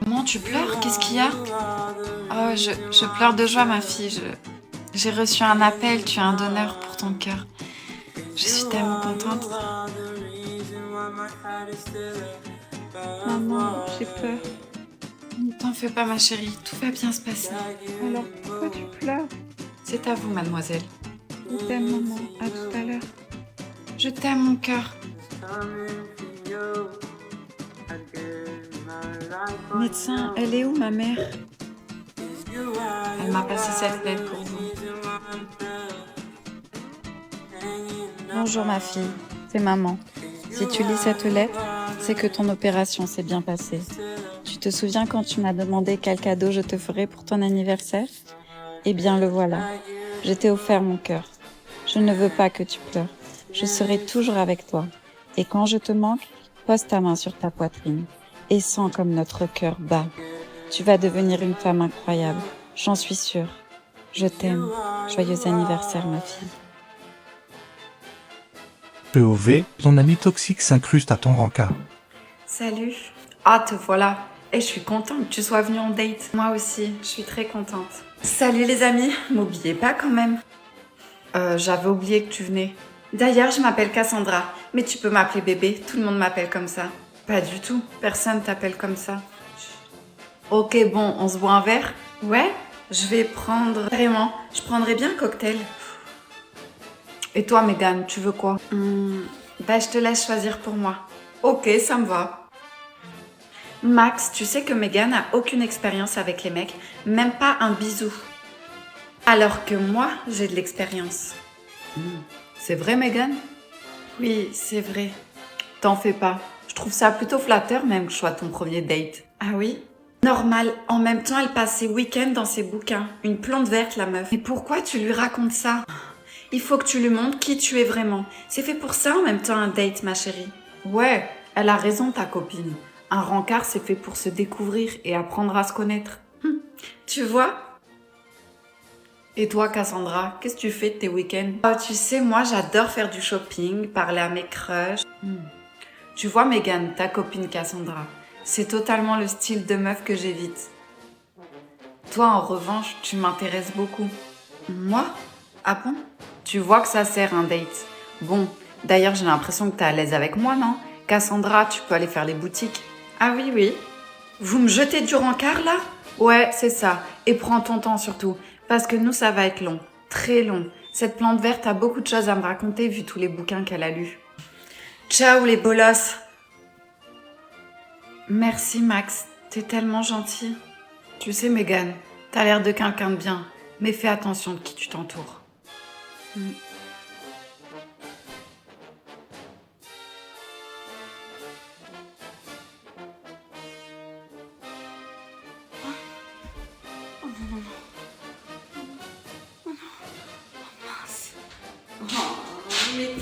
Maman, tu pleures? Qu'est-ce qu'il y a? Oh, je pleure de joie, ma fille. J'ai reçu un appel. Tu as un donneur pour ton cœur. Je suis tellement contente. Maman, j'ai peur. Ne t'en fais pas, ma chérie. Tout va bien se passer. Alors, pourquoi tu pleures? C'est à vous, mademoiselle. Je t'aime, maman. À tout à l'heure. Je t'aime, mon cœur. Médecin, elle est où, ma mère? Elle m'a passé cette lettre pour vous. Bonjour, ma fille. C'est maman. Si tu lis cette lettre, c'est que ton opération s'est bien passée. Tu te souviens quand tu m'as demandé quel cadeau je te ferais pour ton anniversaire? Eh bien, le voilà. Je t'ai offert mon cœur. Je ne veux pas que tu pleures. Je serai toujours avec toi. Et quand je te manque, pose ta main sur ta poitrine et sens comme notre cœur bat. Tu vas devenir une femme incroyable. J'en suis sûre. Je t'aime. Joyeux anniversaire, ma fille. POV, ton ami toxique s'incruste à ton rencard. Salut. Ah, te voilà. Et je suis contente que tu sois venue en date. Moi aussi, je suis très contente. Salut les amis, m'oubliez pas quand même. J'avais oublié que tu venais. D'ailleurs, je m'appelle Cassandra, mais tu peux m'appeler bébé, tout le monde m'appelle comme ça. Pas du tout, personne t'appelle comme ça. Ok, bon, on se boit un verre? Ouais, je vais prendre... Vraiment, je prendrais bien un cocktail. Et toi, Megan, tu veux quoi? Bah, je te laisse choisir pour moi. Ok, ça me va. Max, tu sais que Megan n'a aucune expérience avec les mecs, même pas un bisou. Alors que moi, j'ai de l'expérience. C'est vrai, Megan? Oui, c'est vrai. T'en fais pas. Je trouve ça plutôt flatteur même que je sois ton premier date. Ah oui? Normal. En même temps, elle passe ses week-ends dans ses bouquins. Une plante verte, la meuf. Mais pourquoi tu lui racontes ça? Il faut que tu lui montres qui tu es vraiment. C'est fait pour ça en même temps un date, ma chérie. Ouais, elle a raison, ta copine. Un rencard, c'est fait pour se découvrir et apprendre à se connaître. Tu vois? Et toi, Cassandra, qu'est-ce que tu fais de tes week-ends? Oh, tu sais, moi, j'adore faire du shopping, parler à mes crushs. Tu vois, Megan, ta copine Cassandra, c'est totalement le style de meuf que j'évite. Toi, en revanche, tu m'intéresses beaucoup. Moi? Ah bon? Tu vois que ça sert un date. Bon, d'ailleurs, j'ai l'impression que t'es à l'aise avec moi, non? Cassandra, tu peux aller faire les boutiques. Ah oui, oui. Vous me jetez du rencard, là? Ouais, c'est ça. Et prends ton temps, surtout. Parce que nous, ça va être long. Très long. Cette plante verte a beaucoup de choses à me raconter, vu tous les bouquins qu'elle a lus. Ciao, les bolosses. Merci, Max. T'es tellement gentil. Tu sais, Megan, t'as l'air de quelqu'un de bien. Mais fais attention de qui tu t'entoures. Mais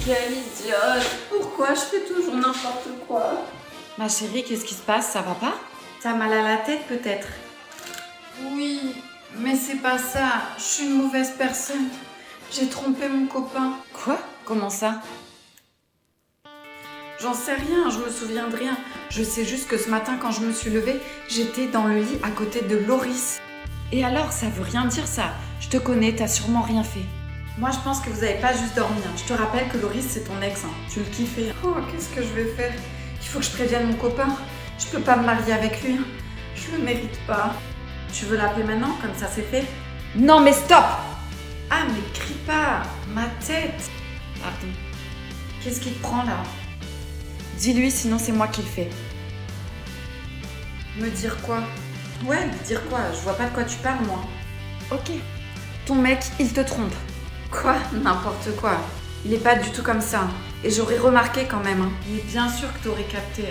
quelle idiote! Pourquoi je fais toujours n'importe quoi? Ma chérie, qu'est-ce qui se passe? Ça va pas? T'as mal à la tête peut-être? Oui, mais c'est pas ça. Je suis une mauvaise personne. J'ai trompé mon copain. Quoi? Comment ça? J'en sais rien, je me souviens de rien. Je sais juste que ce matin, quand je me suis levée, j'étais dans le lit à côté de Loris. Et alors, ça veut rien dire ça. Je te connais, t'as sûrement rien fait. Moi, je pense que vous avez pas juste dormi. Je te rappelle que Loris, c'est ton ex. Tu le kiffais. Oh, qu'est-ce que je vais faire? Il faut que je prévienne mon copain. Je peux pas me marier avec lui. Je le mérite pas. Tu veux l'appeler maintenant, comme ça c'est fait? Non, mais stop! Ah, mais crie pas! Ma tête! Pardon. Qu'est-ce qui te prend là? Dis-lui, sinon c'est moi qui le fais. Me dire quoi? Ouais, me dire quoi? Je vois pas de quoi tu parles, moi. Ok. Ton mec, il te trompe. Quoi? N'importe quoi. Il est pas du tout comme ça. Et j'aurais remarqué quand même. Mais bien sûr que t'aurais capté.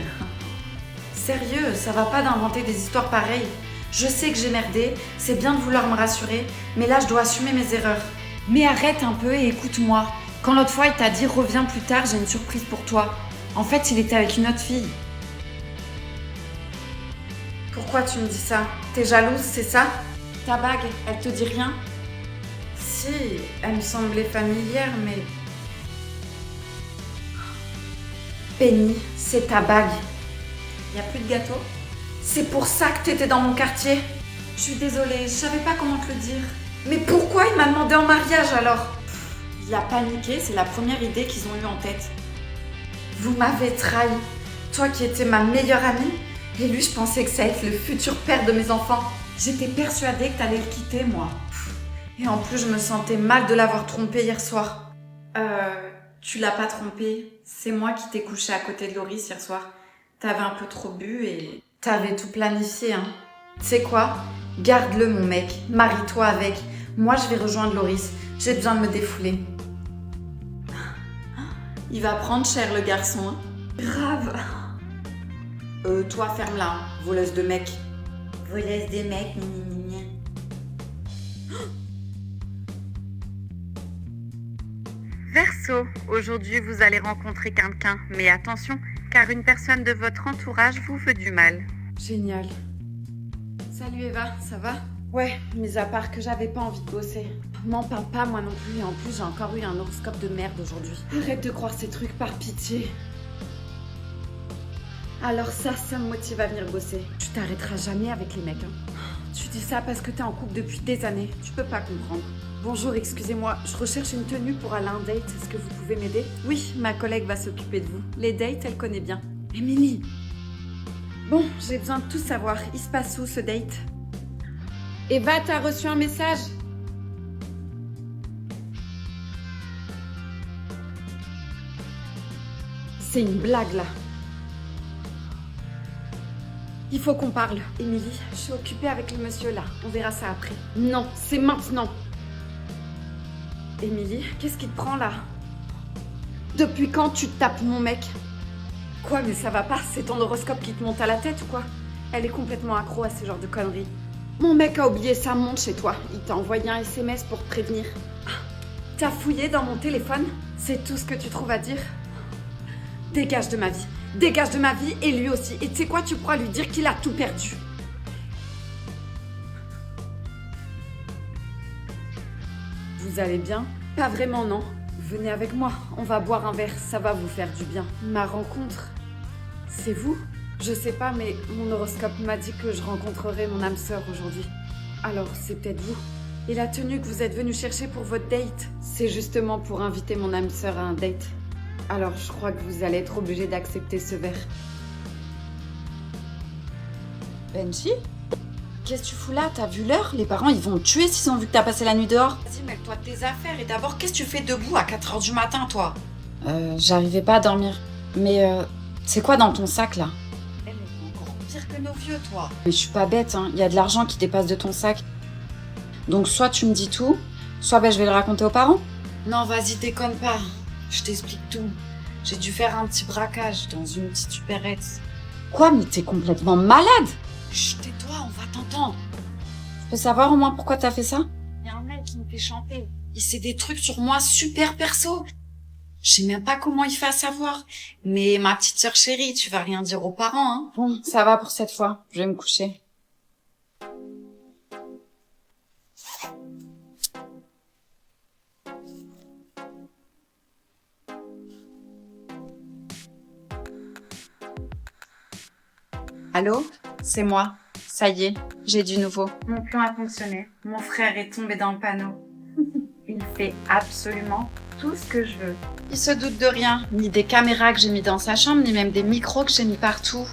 Sérieux, ça va pas d'inventer des histoires pareilles. Je sais que j'ai merdé, c'est bien de vouloir me rassurer, mais là je dois assumer mes erreurs. Mais arrête un peu et écoute-moi. Quand l'autre fois il t'a dit reviens plus tard, j'ai une surprise pour toi. En fait, il était avec une autre fille. Pourquoi tu me dis ça? T'es jalouse, c'est ça? Ta bague, elle te dit rien? Si, elle me semblait familière, mais... Penny, c'est ta bague. Y a plus de gâteau? C'est pour ça que t'étais dans mon quartier. Je suis désolée, je savais pas comment te le dire. Mais pourquoi il m'a demandé en mariage alors? Il a paniqué, c'est la première idée qu'ils ont eue en tête. Vous m'avez trahi. Toi qui étais ma meilleure amie, et lui je pensais que ça allait être le futur père de mes enfants. J'étais persuadée que t'allais le quitter, moi. Et en plus, je me sentais mal de l'avoir trompé hier soir. Tu l'as pas trompé. C'est moi qui t'ai couché à côté de Loris hier soir. T'avais un peu trop bu et... T'avais tout planifié, hein. Tu sais quoi? Garde-le, mon mec. Marie-toi avec. Moi, je vais rejoindre Loris. J'ai besoin de me défouler. Il va prendre cher, le garçon, hein. Grave. Toi, ferme-la, hein. Voleuse de mecs. Voleuse de mecs, gna. Verseau, aujourd'hui vous allez rencontrer quelqu'un, mais attention, car une personne de votre entourage vous veut du mal. Génial. Salut Eva, ça va? Ouais, mis à part que j'avais pas envie de bosser. M'en parle pas moi non plus, et en plus j'ai encore eu un horoscope de merde aujourd'hui. Arrête de croire ces trucs par pitié. Alors ça me motive à venir bosser. Tu t'arrêteras jamais avec les mecs, hein. Tu dis ça parce que t'es en couple depuis des années. Tu peux pas comprendre. Bonjour, excusez-moi, je recherche une tenue pour aller à un date. Est-ce que vous pouvez m'aider? Oui, ma collègue va s'occuper de vous. Les dates, elle connaît bien. Émilie! Bon, j'ai besoin de tout savoir. Il se passe où ce date? Eva, t'as reçu un message? C'est une blague là. Il faut qu'on parle. Émilie, je suis occupée avec le monsieur là. On verra ça après. Non, c'est maintenant. Émilie, qu'est-ce qui te prend là? Depuis quand tu tapes mon mec? Quoi, mais ça va pas? C'est ton horoscope qui te monte à la tête ou quoi? Elle est complètement accro à ce genre de conneries. Mon mec a oublié sa montre chez toi. Il t'a envoyé un SMS pour te prévenir. T'as fouillé dans mon téléphone? C'est tout ce que tu trouves à dire? Dégage de ma vie. Dégage de ma vie et lui aussi. Et tu sais quoi, tu pourras lui dire qu'il a tout perdu. Vous allez bien? Pas vraiment, non. Venez avec moi, on va boire un verre, ça va vous faire du bien. Ma rencontre, c'est vous? Je sais pas, mais mon horoscope m'a dit que je rencontrerais mon âme sœur aujourd'hui. Alors, c'est peut-être vous. Et la tenue que vous êtes venu chercher pour votre date, c'est justement pour inviter mon âme sœur à un date. Alors, je crois que vous allez être obligé d'accepter ce verre. Benji? Qu'est-ce que tu fous là? T'as vu l'heure? Les parents, ils vont te tuer s'ils ont vu que t'as passé la nuit dehors. Vas-y, mêle-toi de tes affaires. Et d'abord, qu'est-ce que tu fais debout à 4h du matin, toi? J'arrivais pas à dormir. Mais c'est quoi dans ton sac, là? Elle est encore pire que nos vieux, toi. Mais je suis pas bête, hein. Il y a de l'argent qui dépasse de ton sac. Donc soit tu me dis tout, soit je vais le raconter aux parents. Non, vas-y, déconne pas. Je t'explique tout. J'ai dû faire un petit braquage dans une petite supérette. Quoi? Mais t'es complètement malade! Chut, tais-toi, on va t'entendre. Je peux savoir au moins pourquoi t'as fait ça? Il y a un mec qui me fait chanter. Il sait des trucs sur moi super perso. Je sais même pas comment il fait à savoir. Mais ma petite sœur chérie, tu vas rien dire aux parents, hein? Bon, ça va pour cette fois. Je vais me coucher. Allô? C'est moi. Ça y est, j'ai du nouveau. Mon plan a fonctionné. Mon frère est tombé dans le panneau. Il fait absolument tout ce que je veux. Il se doute de rien, ni des caméras que j'ai mis dans sa chambre, ni même des micros que j'ai mis partout.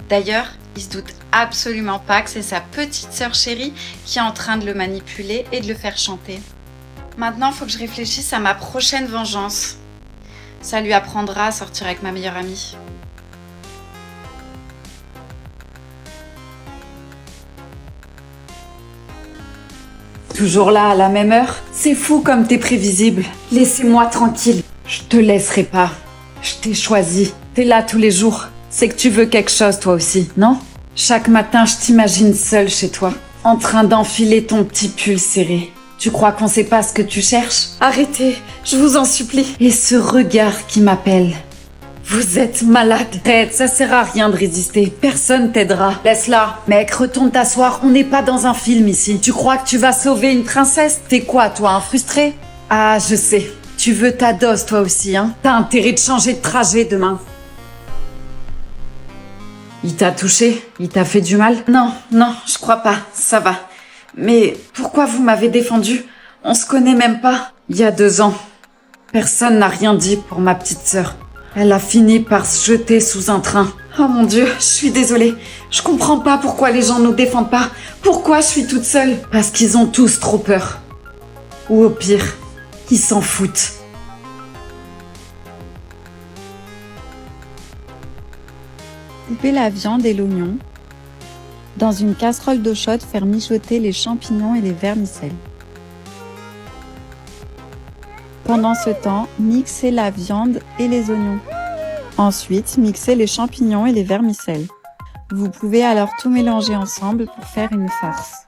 D'ailleurs, il se doute absolument pas que c'est sa petite sœur chérie qui est en train de le manipuler et de le faire chanter. Maintenant, faut que je réfléchisse à ma prochaine vengeance. Ça lui apprendra à sortir avec ma meilleure amie. Toujours là à la même heure? C'est fou comme t'es prévisible. Laissez-moi tranquille. Je te laisserai pas. Je t'ai choisi. T'es là tous les jours. C'est que tu veux quelque chose toi aussi, non? Chaque matin, je t'imagine seule chez toi, en train d'enfiler ton petit pull serré. Tu crois qu'on sait pas ce que tu cherches? Arrêtez, je vous en supplie. Et ce regard qui m'appelle. Vous êtes malade. Arrête, ça sert à rien de résister. Personne t'aidera. Laisse-la. Mec, retourne t'asseoir. On n'est pas dans un film ici. Tu crois que tu vas sauver une princesse? T'es quoi, toi, un frustré? Ah, je sais. Tu veux ta dose, toi aussi, hein? T'as intérêt de changer de trajet demain. Il t'a touché? Il t'a fait du mal? Non, je crois pas. Ça va. Mais pourquoi vous m'avez défendu? On se connaît même pas. Il y a 2 ans. Personne n'a rien dit pour ma petite sœur. Elle a fini par se jeter sous un train. Oh mon Dieu, je suis désolée. Je comprends pas pourquoi les gens nous défendent pas. Pourquoi je suis toute seule? Parce qu'ils ont tous trop peur. Ou au pire, ils s'en foutent. Coupez la viande et l'oignon. Dans une casserole d'eau chaude, faire mijoter les champignons et les vermicelles. Pendant ce temps, mixez la viande et les oignons. Ensuite, mixez les champignons et les vermicelles. Vous pouvez alors tout mélanger ensemble pour faire une farce.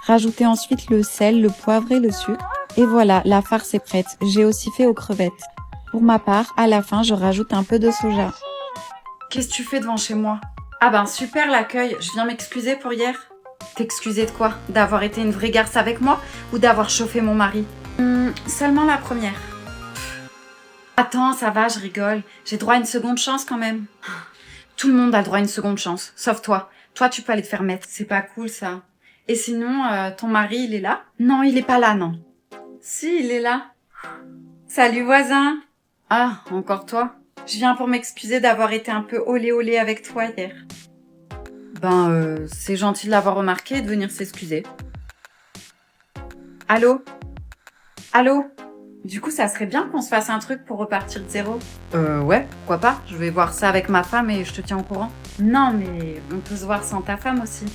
Rajoutez ensuite le sel, le poivre et le sucre. Et voilà, la farce est prête. J'ai aussi fait aux crevettes. Pour ma part, à la fin, je rajoute un peu de soja. Qu'est-ce que tu fais devant chez moi? Ah ben super l'accueil, je viens m'excuser pour hier. T'excuser de quoi? D'avoir été une vraie garce avec moi ou d'avoir chauffé mon mari? Seulement la première. Attends, ça va, je rigole. J'ai droit à une seconde chance quand même. Tout le monde a droit à une seconde chance, sauf toi. Toi, tu peux aller te faire mettre. C'est pas cool, ça. Et sinon, ton mari, il est là? Non, il est pas là, non. Si, il est là. Salut, voisin. Ah, encore toi? Je viens pour m'excuser d'avoir été un peu olé avec toi hier. C'est gentil de l'avoir remarqué et de venir s'excuser. Allô? Allô? Du coup, ça serait bien qu'on se fasse un truc pour repartir de zéro. Ouais, pourquoi pas? Je vais voir ça avec ma femme et je te tiens au courant. Non, mais on peut se voir sans ta femme aussi.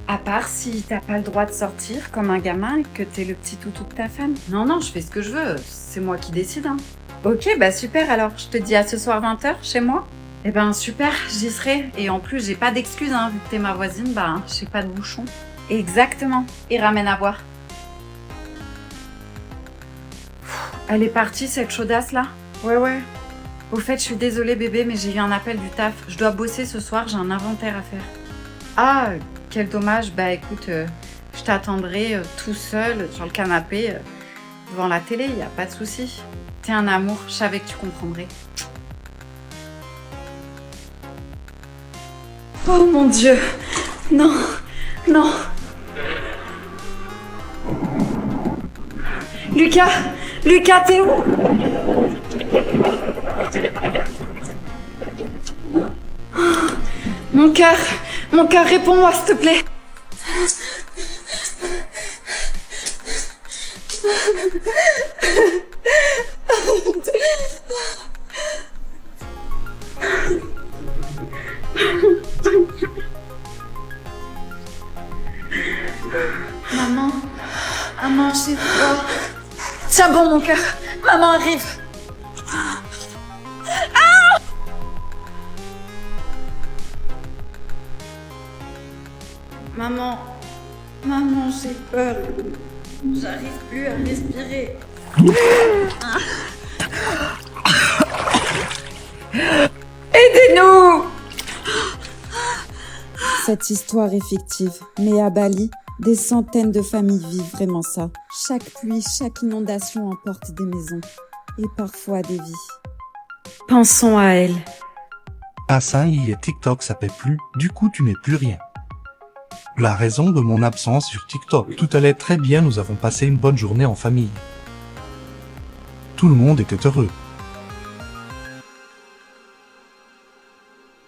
À part si t'as pas le droit de sortir comme un gamin et que t'es le petit toutou de ta femme. Non, je fais ce que je veux. C'est moi qui décide, hein. Ok, super alors. Je te dis à ce soir 20h chez moi. Eh ben super, j'y serai. Et en plus, j'ai pas d'excuses, hein. Vu que t'es ma voisine, j'ai pas de bouchon. Exactement. Et ramène à boire. Elle est partie, cette chaudasse là? Ouais. Au fait, je suis désolée bébé, mais j'ai eu un appel du taf. Je dois bosser ce soir, j'ai un inventaire à faire. Ah, quel dommage. Écoute, je t'attendrai tout seul sur le canapé devant la télé, y a pas de souci. T'es un amour, je savais que tu comprendrais. Oh mon Dieu. Non. Lucas, t'es où? Mon cœur, réponds-moi s'il te plaît. Maman, j'ai froid. Tiens bon mon cœur, maman arrive. Maman, j'ai peur. J'arrive plus à respirer. Aidez-nous! Cette histoire est fictive, mais à Bali, des centaines de familles vivent vraiment ça. Chaque pluie, chaque inondation emporte des maisons et parfois des vies. Pensons à elle. Ah ça y est, TikTok ça paie plus, du coup tu n'es plus rien. La raison de mon absence sur TikTok. Tout allait très bien, nous avons passé une bonne journée en famille. Tout le monde était heureux.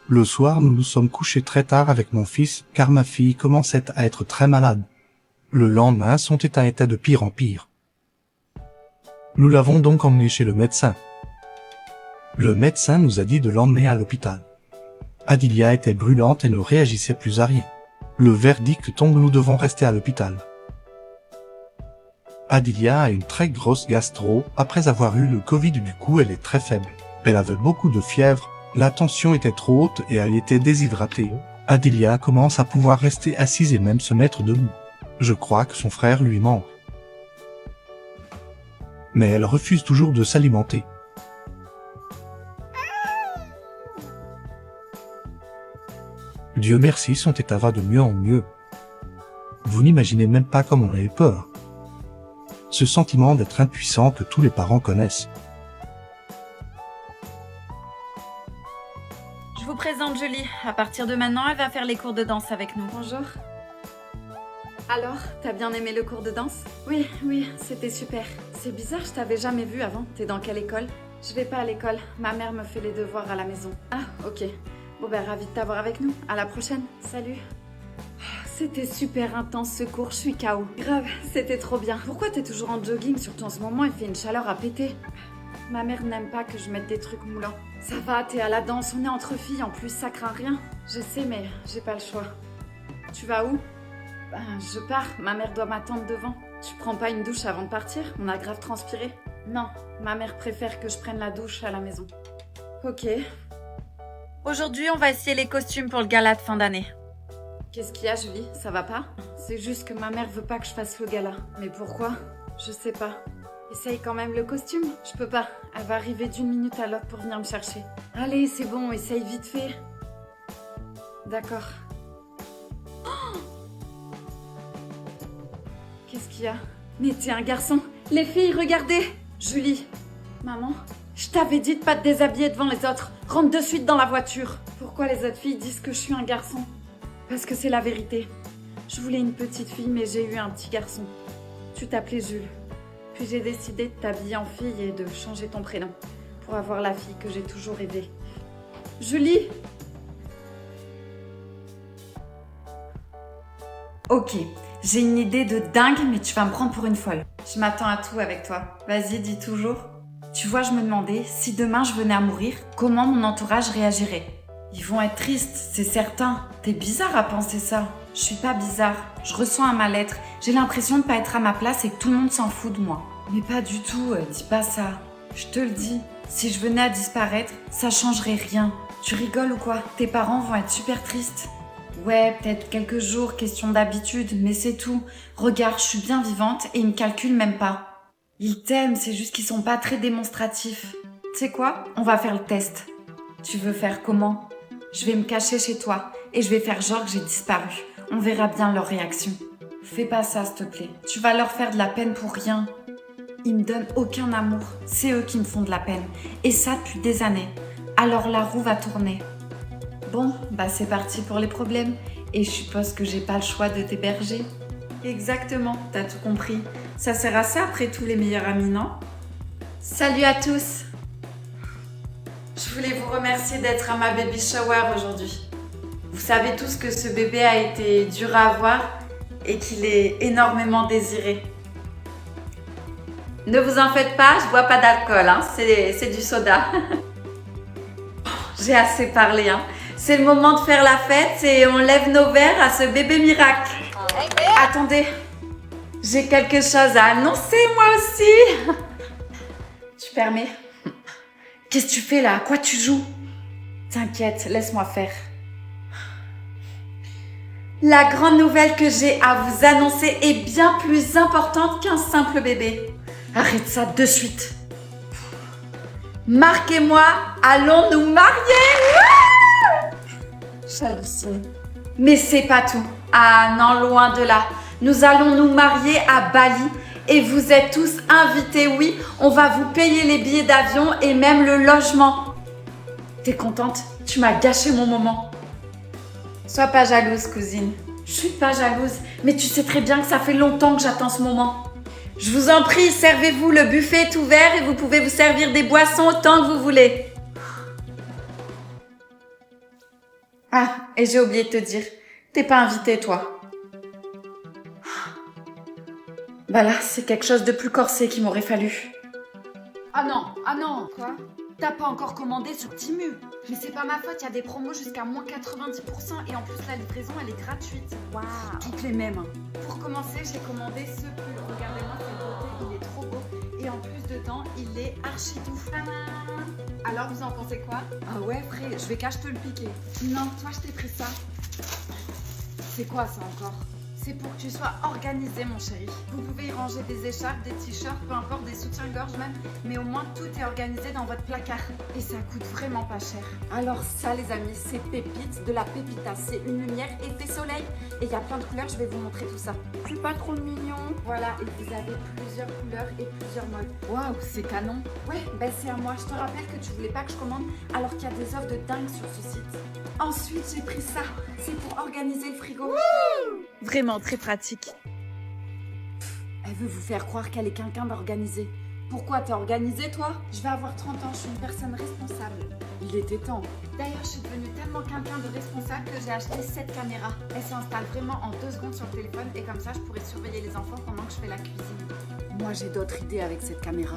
Le soir, nous nous sommes couchés très tard avec mon fils, car ma fille commençait à être très malade. Le lendemain, son état était de pire en pire. Nous l'avons donc emmené chez le médecin. Le médecin nous a dit de l'emmener à l'hôpital. Adilia était brûlante et ne réagissait plus à rien. Le verdict tombe, nous devons rester à l'hôpital. Adilia a une très grosse gastro, après avoir eu le Covid, du coup elle est très faible. Elle avait beaucoup de fièvre, la tension était trop haute et elle était déshydratée. Adilia commence à pouvoir rester assise et même se mettre debout. Je crois que son frère lui manque. Mais elle refuse toujours de s'alimenter. Dieu merci, son état va de mieux en mieux. Vous n'imaginez même pas comme on avait peur. Ce sentiment d'être impuissant que tous les parents connaissent. Je vous présente Julie. À partir de maintenant, elle va faire les cours de danse avec nous. Bonjour. Alors, t'as bien aimé le cours de danse? Oui, c'était super. C'est bizarre, je t'avais jamais vu avant. T'es dans quelle école? Je vais pas à l'école. Ma mère me fait les devoirs à la maison. Ah, ok. Bon ravi de t'avoir avec nous. À la prochaine. Salut. C'était super intense ce cours, je suis KO. Grave, c'était trop bien. Pourquoi t'es toujours en jogging? Surtout en ce moment, il fait une chaleur à péter. Ma mère n'aime pas que je mette des trucs moulants. Ça va, t'es à la danse, on est entre filles, en plus ça craint rien. Je sais, mais j'ai pas le choix. Tu vas où? Je pars, ma mère doit m'attendre devant. Tu prends pas une douche avant de partir? On a grave transpiré. Non, ma mère préfère que je prenne la douche à la maison. Ok. Aujourd'hui, on va essayer les costumes pour le gala de fin d'année. Qu'est-ce qu'il y a, Julie? Ça va pas? C'est juste que ma mère veut pas que je fasse le gala. Mais pourquoi? Je sais pas. Essaye quand même le costume. Je peux pas. Elle va arriver d'une minute à l'autre pour venir me chercher. Allez, c'est bon, essaye vite fait. D'accord. Oh, Qu'est-ce qu'il y a? Mais t'es un garçon. Les filles, regardez. Julie. Maman, je t'avais dit de pas te déshabiller devant les autres. Rentre de suite dans la voiture. Pourquoi les autres filles disent que je suis un garçon? Parce que c'est la vérité. Je voulais une petite fille, mais j'ai eu un petit garçon. Tu t'appelais Jules. Puis j'ai décidé de t'habiller en fille et de changer ton prénom pour avoir la fille que j'ai toujours rêvée. Julie! Ok, j'ai une idée de dingue, mais tu vas me prendre pour une folle. Je m'attends à tout avec toi. Vas-y, dis toujours. Tu vois, je me demandais, si demain je venais à mourir, comment mon entourage réagirait? Ils vont être tristes, c'est certain. T'es bizarre à penser ça. Je suis pas bizarre. Je ressens un mal-être. J'ai l'impression de pas être à ma place et que tout le monde s'en fout de moi. Mais pas du tout, dis pas ça. Je te le dis. Si je venais à disparaître, ça changerait rien. Tu rigoles ou quoi? Tes parents vont être super tristes. Ouais, peut-être quelques jours, question d'habitude, mais c'est tout. Regarde, je suis bien vivante et ils me calculent même pas. Ils t'aiment, c'est juste qu'ils sont pas très démonstratifs. Tu sais quoi? On va faire le test. Tu veux faire comment? Je vais me cacher chez toi et je vais faire genre que j'ai disparu. On verra bien leur réaction. Fais pas ça, s'il te plaît. Tu vas leur faire de la peine pour rien. Ils me donnent aucun amour. C'est eux qui me font de la peine. Et ça depuis des années. Alors la roue va tourner. Bon, bah c'est parti pour les problèmes. Et je suppose que j'ai pas le choix de t'héberger. Exactement, t'as tout compris. Ça sert à ça après tous les meilleurs amis, non? Salut à tous! Je voulais vous remercier d'être à ma baby shower aujourd'hui. Vous savez tous que ce bébé a été dur à avoir et qu'il est énormément désiré. Ne vous en faites pas, je bois pas d'alcool, hein, c'est du soda. J'ai assez parlé, hein. C'est le moment de faire la fête et on lève nos verres à ce bébé miracle. Attendez, j'ai quelque chose à annoncer moi aussi. Tu permets? Qu'est-ce que tu fais là? À quoi tu joues? T'inquiète, laisse-moi faire. La grande nouvelle que j'ai à vous annoncer est bien plus importante qu'un simple bébé. Arrête ça de suite. Marc et moi allons nous marier. J'hallucine. Mais c'est pas tout. Ah non, loin de là. Nous allons nous marier à Bali. Et vous êtes tous invités, oui. On va vous payer les billets d'avion et même le logement. T'es contente? Tu m'as gâché mon moment. Sois pas jalouse, cousine. Je suis pas jalouse, mais tu sais très bien que ça fait longtemps que j'attends ce moment. Je vous en prie, servez-vous, le buffet est ouvert et vous pouvez vous servir des boissons autant que vous voulez. Ah, et j'ai oublié de te dire, t'es pas invitée, toi. Bah là, c'est quelque chose de plus corsé qu'il m'aurait fallu. Ah non. Quoi? T'as pas encore commandé sur Temu? Mais c'est pas ma faute, il y a des promos jusqu'à moins 90% et en plus la livraison elle est gratuite. Waouh. Toutes les mêmes. Pour commencer, j'ai commandé ce pull. Regardez-moi cette beauté, il est trop beau. Et en plus dedans, il est archi doux. Alors vous en pensez quoi? Ah ouais, frère, je vais qu'à te le piquer. Non, toi je t'ai pris ça. C'est quoi ça encore? C'est pour que tu sois organisé, mon chéri. Vous pouvez y ranger des écharpes, des t-shirts, peu importe, des soutiens-gorge même, mais au moins tout est organisé dans votre placard. Et ça coûte vraiment pas cher. Alors ça, les amis, c'est Pépite de la Pépita. C'est une lumière effet soleil. Et il y a plein de couleurs, je vais vous montrer tout ça. C'est pas trop mignon. Voilà, et vous avez plusieurs couleurs et plusieurs modes. Waouh, c'est canon. Ouais, ben c'est à moi. Je te rappelle que tu voulais pas que je commande alors qu'il y a des offres de dingue sur ce site. Ensuite, j'ai pris ça. C'est pour organiser le frigo. Vraiment très pratique. Elle veut vous faire croire qu'elle est quelqu'un d'organisé. Pourquoi t'es organisée, toi? Je vais avoir 30 ans, je suis une personne responsable. Il était temps. D'ailleurs, je suis devenue tellement quelqu'un de responsable que j'ai acheté cette caméra. Elle s'installe vraiment en 2 secondes sur le téléphone et comme ça, je pourrais surveiller les enfants pendant que je fais la cuisine. Moi, j'ai d'autres idées avec cette caméra.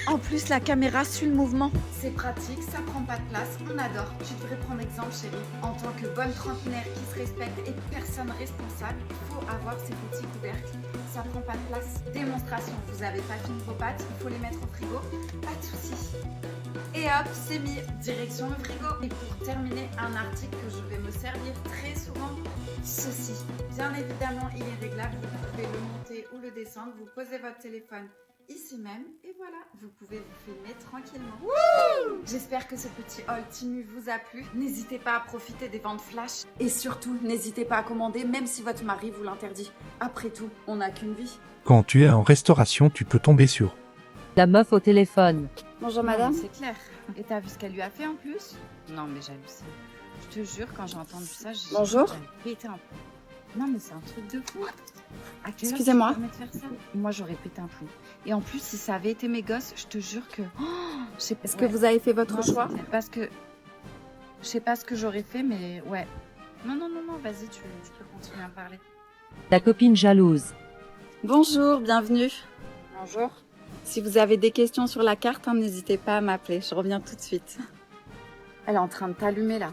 En plus, la caméra suit le mouvement. C'est pratique, ça prend pas de place, on adore. Tu devrais prendre exemple, chérie. En tant que bonne trentenaire qui se respecte et personne responsable, il faut avoir ces petits couvercles. Ça prend pas de place. Démonstration, vous avez pas fini vos pâtes, il faut les mettre au frigo. Pas de soucis. Et hop, c'est mis. Direction le frigo. Et pour terminer, un article que je vais me servir très souvent. Ceci. Bien évidemment, il est réglable. Vous pouvez le monter ou le descendre. Vous posez votre téléphone ici même. Et voilà, vous pouvez vous filmer tranquillement. J'espère que ce petit haul Timu vous a plu. N'hésitez pas à profiter des ventes flash. Et surtout, n'hésitez pas à commander, même si votre mari vous l'interdit. Après tout, on n'a qu'une vie. Quand tu es en restauration, tu peux tomber sur La meuf au téléphone. Bonjour madame. C'est clair. Et t'as vu ce qu'elle lui a fait en plus? Non mais j'hallucine. Je te jure, quand j'ai entendu ça, j'ai Bonjour. pété un plomb. Non mais c'est un truc de fou. À quelle heure Excusez-moi. tu te permets de faire ça? Moi j'aurais pété un plomb. Et en plus, si ça avait été mes gosses, je te jure que... je sais pas. Est-ce que vous avez fait votre choix? Parce que... Je sais pas ce que j'aurais fait, mais ouais. Non, vas-y, tu peux continuer à me parler. Ta copine jalouse. Bonjour, bienvenue. Bonjour. Si vous avez des questions sur la carte, n'hésitez pas à m'appeler. Je reviens tout de suite. Elle est en train de t'allumer là.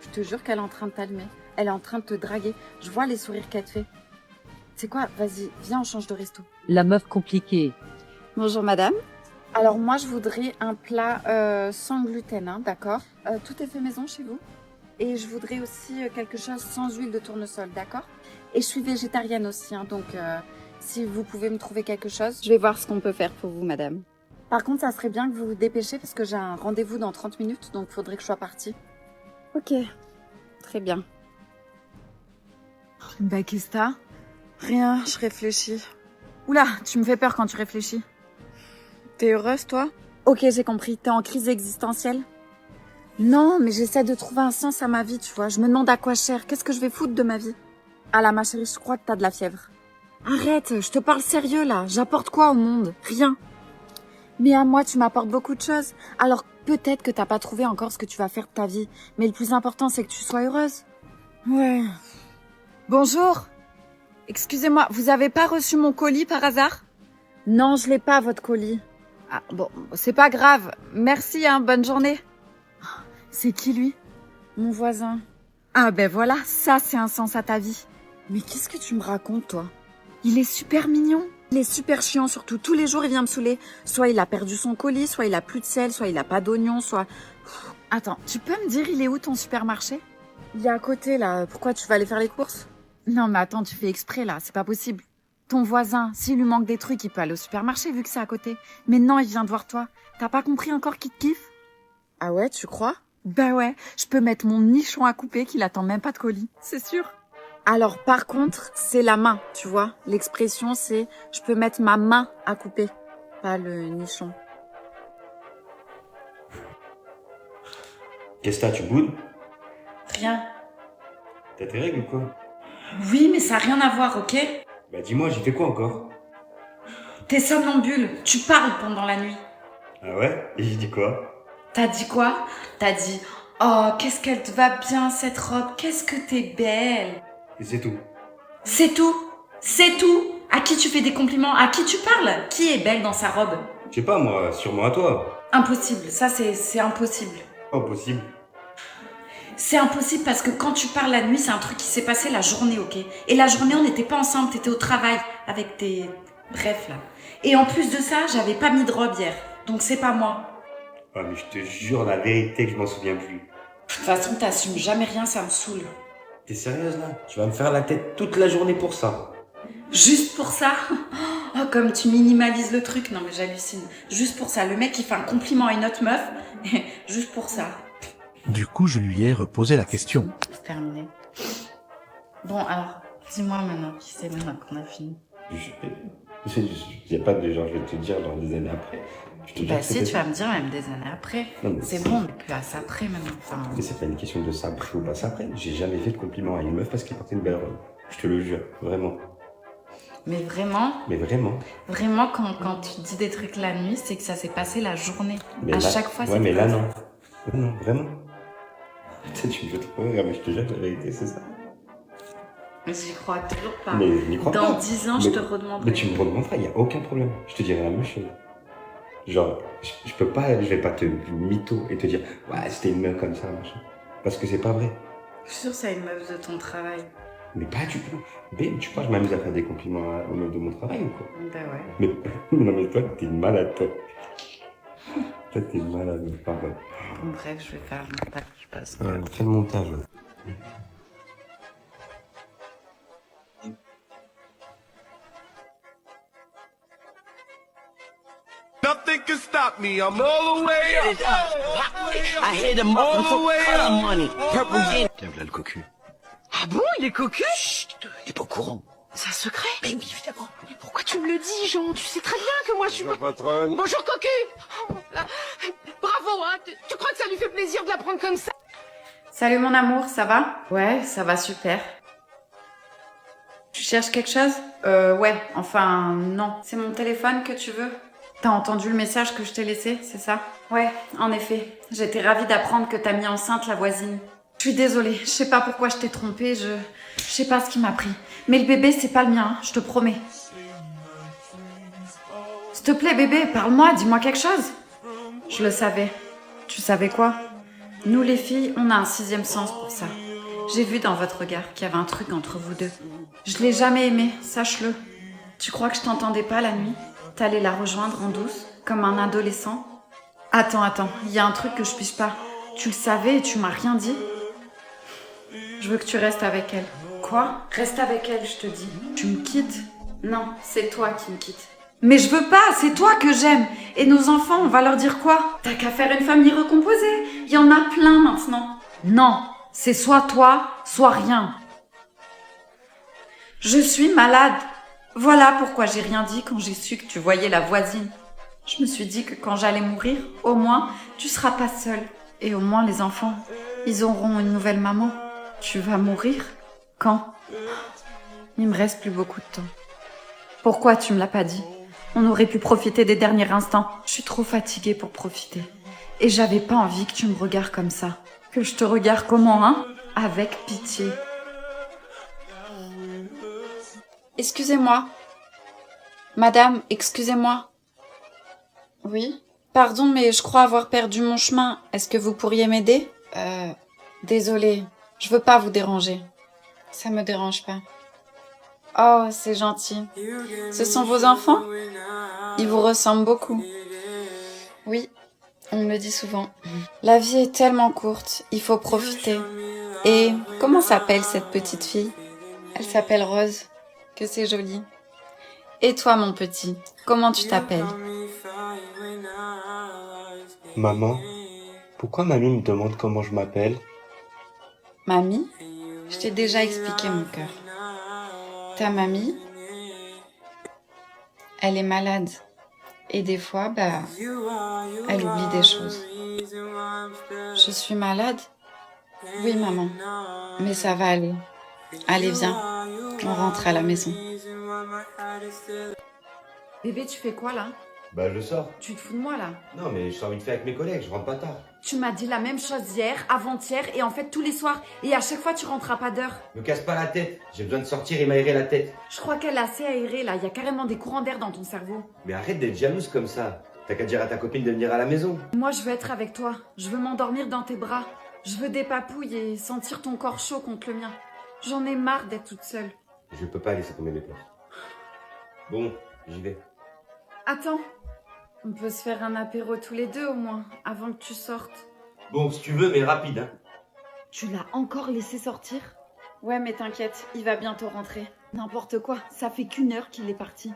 Je te jure qu'elle est en train de t'allumer. Elle est en train de te draguer. Je vois les sourires qu'elle te fait. C'est quoi? Vas-y, viens, on change de resto. La meuf compliquée. Bonjour madame. Alors moi, je voudrais un plat sans gluten, hein, d'accord? Tout est fait maison chez vous? Et je voudrais aussi quelque chose sans huile de tournesol, d'accord? Et je suis végétarienne aussi, hein, donc si vous pouvez me trouver quelque chose. Je vais voir ce qu'on peut faire pour vous madame. Par contre, ça serait bien que vous vous dépêchez parce que j'ai un rendez-vous dans 30 minutes, donc il faudrait que je sois partie. Ok, très bien. Bah qu'est-ce que t'as? Rien, je réfléchis. Oula, tu me fais peur quand tu réfléchis. T'es heureuse, toi? Ok, j'ai compris. T'es en crise existentielle? Non, mais j'essaie de trouver un sens à ma vie, tu vois. Je me demande à quoi je sers. Qu'est-ce que je vais foutre de ma vie? Ah là, ma chérie, je crois que t'as de la fièvre. Arrête, je te parle sérieux, là. J'apporte quoi au monde? Rien. Mais à moi, tu m'apportes beaucoup de choses. Alors, peut-être que t'as pas trouvé encore ce que tu vas faire de ta vie. Mais le plus important, c'est que tu sois heureuse. Ouais. Bonjour. Excusez-moi, vous avez pas reçu mon colis par hasard? Non, je l'ai pas, votre colis. Ah, bon, c'est pas grave. Merci, hein, bonne journée. C'est qui, lui? Mon voisin. Ah ben voilà, ça c'est un sens à ta vie. Mais qu'est-ce que tu me racontes, toi? Il est super mignon. Il est super chiant, surtout. Tous les jours, il vient me saouler. Soit il a perdu son colis, soit il a plus de sel, soit il a pas d'oignon, soit... Attends, tu peux me dire, il est où ton supermarché? Il est à côté, là. Pourquoi tu vas aller faire les courses? Non, mais attends, tu fais exprès, là. C'est pas possible. Ton voisin, s'il lui manque des trucs, il peut aller au supermarché, vu que c'est à côté. Mais non, il vient de voir toi. T'as pas compris encore qu'il te kiffe? Ah ouais, tu crois? Bah ouais, je peux mettre mon nichon à couper qu'il attend même pas de colis. C'est sûr. Alors, par contre, c'est la main, tu vois. L'expression, c'est « je peux mettre ma main à couper », pas le nichon. Qu'est-ce que t'as, tu boudes? Rien. T'as tes règles ou quoi? Oui, mais ça n'a rien à voir, ok? Bah dis-moi, j'ai fait quoi encore? T'es somnambule, tu parles pendant la nuit. Ah ouais? Et j'ai dit quoi? T'as dit quoi? T'as dit « Oh, qu'est-ce qu'elle te va bien cette robe, qu'est-ce que t'es belle !» Et c'est tout. C'est tout? C'est tout? À qui tu fais des compliments? À qui tu parles? Qui est belle dans sa robe? Je sais pas moi, sûrement à toi. Impossible, ça c'est impossible. Pas possible. C'est impossible parce que quand tu parles la nuit, c'est un truc qui s'est passé la journée, ok? Et la journée, on n'était pas ensemble, t'étais au travail avec tes... Bref, là. Et en plus de ça, j'avais pas mis de robe hier. Donc c'est pas moi. Ah mais je te jure la vérité que je m'en souviens plus. De toute façon, t'assumes jamais rien, ça me saoule. T'es sérieuse là? Tu vas me faire la tête toute la journée pour ça. Juste pour ça? Oh, comme tu minimalises le truc. Non mais j'hallucine. Juste pour ça. Le mec, il fait un compliment à une autre meuf. Juste pour ça. Du coup, je lui ai reposé la question. C'est terminé. Bon, alors, dis-moi maintenant qui c'est maintenant qu'on a fini. Y a pas de genre, je vais te dire dans des années après. Je te dis Bah que si, c'était tu vas me dire même des années après. C'est bon, on n'est plus à ça après maintenant. Enfin... Mais c'est pas une question de ça après ou pas ça après. J'ai jamais fait de compliment à une meuf parce qu'elle portait une belle robe. Je te le jure, vraiment. Mais vraiment? Mais vraiment. Vraiment, quand tu dis des trucs la nuit, c'est que ça s'est passé la journée. Mais à là, chaque fois, ouais, c'est mais là, comme non. ça. Non, vraiment. Tu me fais trop rire, mais je te jure que la vérité, c'est ça. J'y crois toujours pas. Mais je n'y crois Dans pas. 10 ans, mais, je te redemanderai. Mais tu me redemanderas, il n'y a aucun problème. Je te dirai la même chose. Genre, je peux pas, je vais pas te mytho et te dire, ouais, c'était une meuf comme ça, machin. Parce que c'est pas vrai. Je suis sûre que c'est une meuf de ton travail. Mais pas du tout. Mais tu crois que je m'amuse à faire des compliments aux meufs de mon travail ou quoi? Bah ouais. Mais, non mais toi, t'es une malade, toi. Toi, t'es une malade, pardon. Bon, bref, je vais faire le montage, je passe. Fais le montage, ouais. Nothing can stop me. I'm all the way up. I hit him up All the way for up. money. Purple Gain. Tiens, voilà le cocu. Ah bon, il est cocu? Chut, t'es pas au courant. C'est un secret? Mais oui, évidemment. Mais pourquoi tu me le dis, Jean? Tu sais très bien que moi je suis... Bonjour, patronne. Bonjour, cocu. Oh, là. Bravo, hein. Tu crois que ça lui fait plaisir de la prendre comme ça? Salut mon amour, ça va? Ouais, ça va super. Tu cherches quelque chose? Ouais, enfin, non. C'est mon téléphone que tu veux? T'as entendu le message que je t'ai laissé, c'est ça? Ouais, en effet. J'étais ravie d'apprendre que t'as mis enceinte la voisine. Je suis désolée, je sais pas pourquoi je t'ai trompée, je sais pas ce qui m'a pris. Mais le bébé, c'est pas le mien, hein, je te promets. S'il te plaît, bébé, parle-moi, dis-moi quelque chose. Je le savais. Tu savais quoi? Nous, les filles, on a un sixième sens pour ça. J'ai vu dans votre regard qu'il y avait un truc entre vous deux. Je l'ai jamais aimé, sache-le. Tu crois que je t'entendais pas la nuit? T'allais la rejoindre en douce, comme un adolescent? Attends, il y a un truc que je piche pas. Tu le savais et tu m'as rien dit? Je veux que tu restes avec elle. Quoi? Reste avec elle, je te dis. Tu me quittes? Non, c'est toi qui me quittes. Mais je veux pas, c'est toi que j'aime. Et nos enfants, on va leur dire quoi? T'as qu'à faire une famille recomposée. Il y en a plein maintenant. Non, c'est soit toi, soit rien. Je suis malade. Voilà pourquoi j'ai rien dit quand j'ai su que tu voyais la voisine. Je me suis dit que quand j'allais mourir, au moins, tu seras pas seule. Et au moins les enfants, ils auront une nouvelle maman. Tu vas mourir? Quand? Il me reste plus beaucoup de temps. Pourquoi tu me l'as pas dit? On aurait pu profiter des derniers instants. Je suis trop fatiguée pour profiter. Et j'avais pas envie que tu me regardes comme ça. Que je te regarde comment, hein? Avec pitié. Excusez-moi. Madame, excusez-moi. Oui? Pardon, mais je crois avoir perdu mon chemin. Est-ce que vous pourriez m'aider? Désolée. Je veux pas vous déranger. Ça me dérange pas. Oh, c'est gentil. Ce sont vos enfants? Ils vous ressemblent beaucoup. Oui, on me le dit souvent. La vie est tellement courte, il faut profiter. Et comment s'appelle cette petite fille? Elle s'appelle Rose. Que c'est joli. Et toi, mon petit, comment tu t'appelles? Maman, pourquoi mamie me demande comment je m'appelle? Mamie? Je t'ai déjà expliqué, mon cœur. Ta mamie, elle est malade. Et des fois, elle oublie des choses. Je suis malade? Oui, maman. Mais ça va aller. Allez, viens. On rentre à la maison. Bébé, tu fais quoi, là? Bah, je sors. Tu te fous de moi, là? Non, mais je sors vite fait avec mes collègues, je rentre pas tard. Tu m'as dit la même chose hier, avant-hier, et en fait tous les soirs. Et à chaque fois, tu rentras pas d'heure. Me casse pas la tête, j'ai besoin de sortir et m'aérer la tête. Je crois qu'elle est assez aérée, là. Il y a carrément des courants d'air dans ton cerveau. Mais arrête d'être jalouse comme ça. T'as qu'à dire à ta copine de venir à la maison. Moi, je veux être avec toi. Je veux m'endormir dans tes bras. Je veux des papouilles et sentir ton corps chaud contre le mien. J'en ai marre d'être toute seule. Je peux pas laisser tomber mes plans. Bon, j'y vais. Attends. On peut se faire un apéro tous les deux, au moins, avant que tu sortes. Bon, si tu veux, mais rapide, hein. Tu l'as encore laissé sortir? Ouais, mais t'inquiète, il va bientôt rentrer. N'importe quoi, ça fait qu'1 heure qu'il est parti.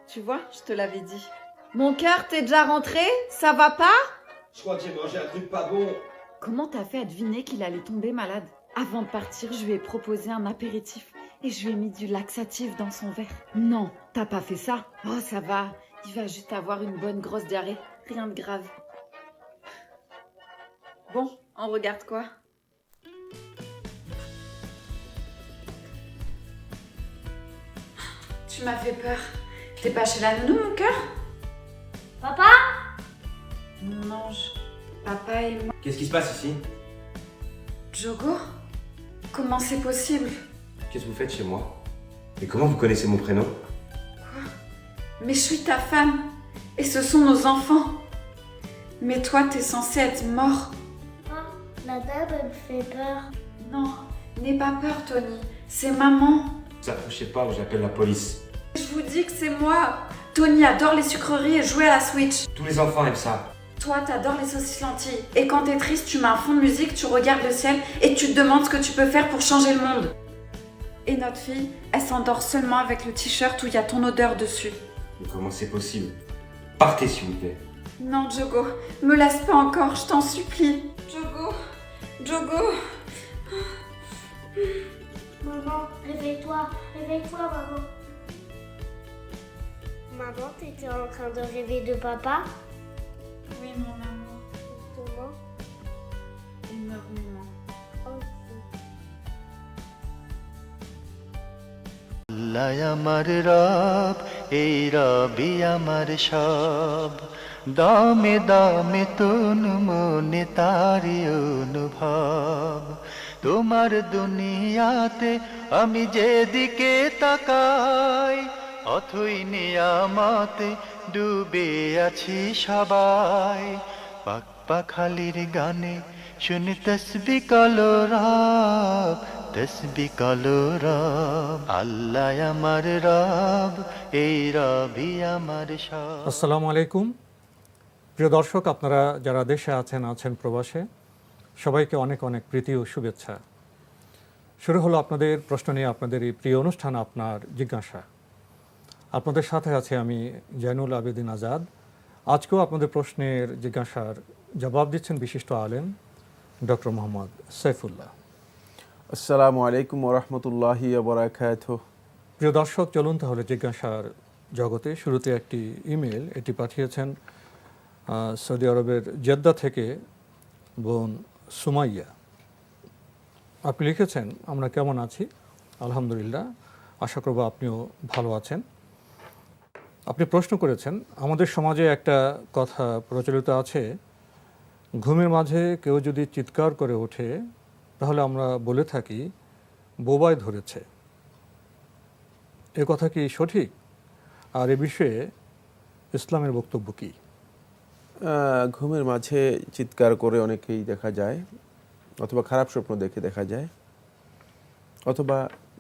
Tu vois, je te l'avais dit. Mon cœur, t'es déjà rentré? Ça va pas? Je crois que j'ai mangé un truc pas bon. Comment t'as fait à deviner qu'il allait tomber malade? Avant de partir, je lui ai proposé un apéritif et je lui ai mis du laxatif dans son verre. Non, t'as pas fait ça? Oh, ça va, il va juste avoir une bonne grosse diarrhée. Rien de grave. Bon, on regarde quoi? Tu m'as fait peur. T'es pas chez la nounou, mon cœur? Papa? Mon ange. Papa et moi. Qu'est-ce qui se passe ici? Jogo? Comment c'est possible? Qu'est-ce que vous faites chez moi? Et comment vous connaissez mon prénom? Mais je suis ta femme. Et ce sont nos enfants. Mais toi, t'es censé être mort. La dame, elle me fait peur. Non, n'aie pas peur, Tony. C'est maman. Vous approchez pas ou j'appelle la police. Je vous dis que c'est moi. Tony adore les sucreries et jouer à la Switch. Tous les enfants aiment ça. Toi, t'adores les saucisses lentilles. Et quand t'es triste, tu mets un fond de musique, tu regardes le ciel et tu te demandes ce que tu peux faire pour changer le monde. Et notre fille, elle s'endort seulement avec le t-shirt où il y a ton odeur dessus. Mais comment c'est possible? Partez, s'il vous plaît. Non, Jogo, me laisse pas encore, je t'en supplie. Jogo, Jogo. Maman, réveille-toi, maman. Maman, t'étais en train de rêver de papa? Oui, mon amour. Comment? Énormément. আল্লাহ আমার রব এই রবি আমার সব দামে দামে তন মনে তারি অনুভব তোমার দুনিয়াতে আমি যেদিকে তাকাই অথই নিয়ামতে ডুবে আছি সবাই পাক পাখালির গানে শুনি তসবি কলো রব তসবি কলো রব আল্লাহ আমার রব এই রবি আমার সব। আসসালামু আলাইকুম প্রিয় দর্শক, আপনারা যারা দেশে আছেন প্রবাসে, সবাইকে অনেক অনেক প্রীতি ও শুভেচ্ছা। শুরু হলো আপনাদের প্রশ্ন নিয়ে আপনাদের এই প্রিয় অনুষ্ঠান আপনার জিজ্ঞাসা। আপনাদের সাথে আছে আমি জয়নুল আবেদিন আজাদ। আজকেও আপনাদের প্রশ্নের জিজ্ঞাসার জবাব দিচ্ছেন বিশিষ্ট আলেম ডক্টর মোহাম্মদ সাইফুল্লাহ। আসসালামু আলাইকুম ওয়া রাহমাতুল্লাহি ওয়া বারাকাতুহু। প্রিয় দর্শক, চলুন তাহলে জিজ্ঞাসার জগতে। শুরুতে একটি ইমেল, এটি পাঠিয়েছেন সৌদি আরবের জেদ্দা থেকে বোন সুমাইয়া। আপনি লিখেছেন, আমরা কেমন আছি? আলহামদুলিল্লাহ, আশা করব আপনিও ভালো আছেন। আপনি প্রশ্ন করেছেন, আমাদের সমাজে একটা কথা প্রচলিত আছে, ঘুমের মাঝে কেউ যদি চিৎকার করে ওঠে তাহলে আমরা বলে থাকি বোবাই ধরেছে। এ কথা কি সঠিক? আর এ বিষয়ে ইসলামের বক্তব্য কী? ঘুমের মাঝে চিৎকার করে অনেকেই দেখা যায়, অথবা খারাপ স্বপ্ন দেখে দেখা যায়, অথবা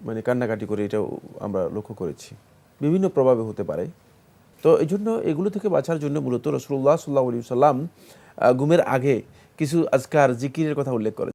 মানে কান্নাকাটি করে, এটাও আমরা লক্ষ্য করেছি। বিভিন্ন প্রভাবে হতে পারে। তো এই জন্য এগুলো থেকে বাঁচার জন্য মূলত রাসূলুল্লাহ সাল্লাল্লাহু আলাইহি ওয়াসাল্লাম ঘুমের আগে কিছু আজকার জিকিরের কথা উল্লেখ করে।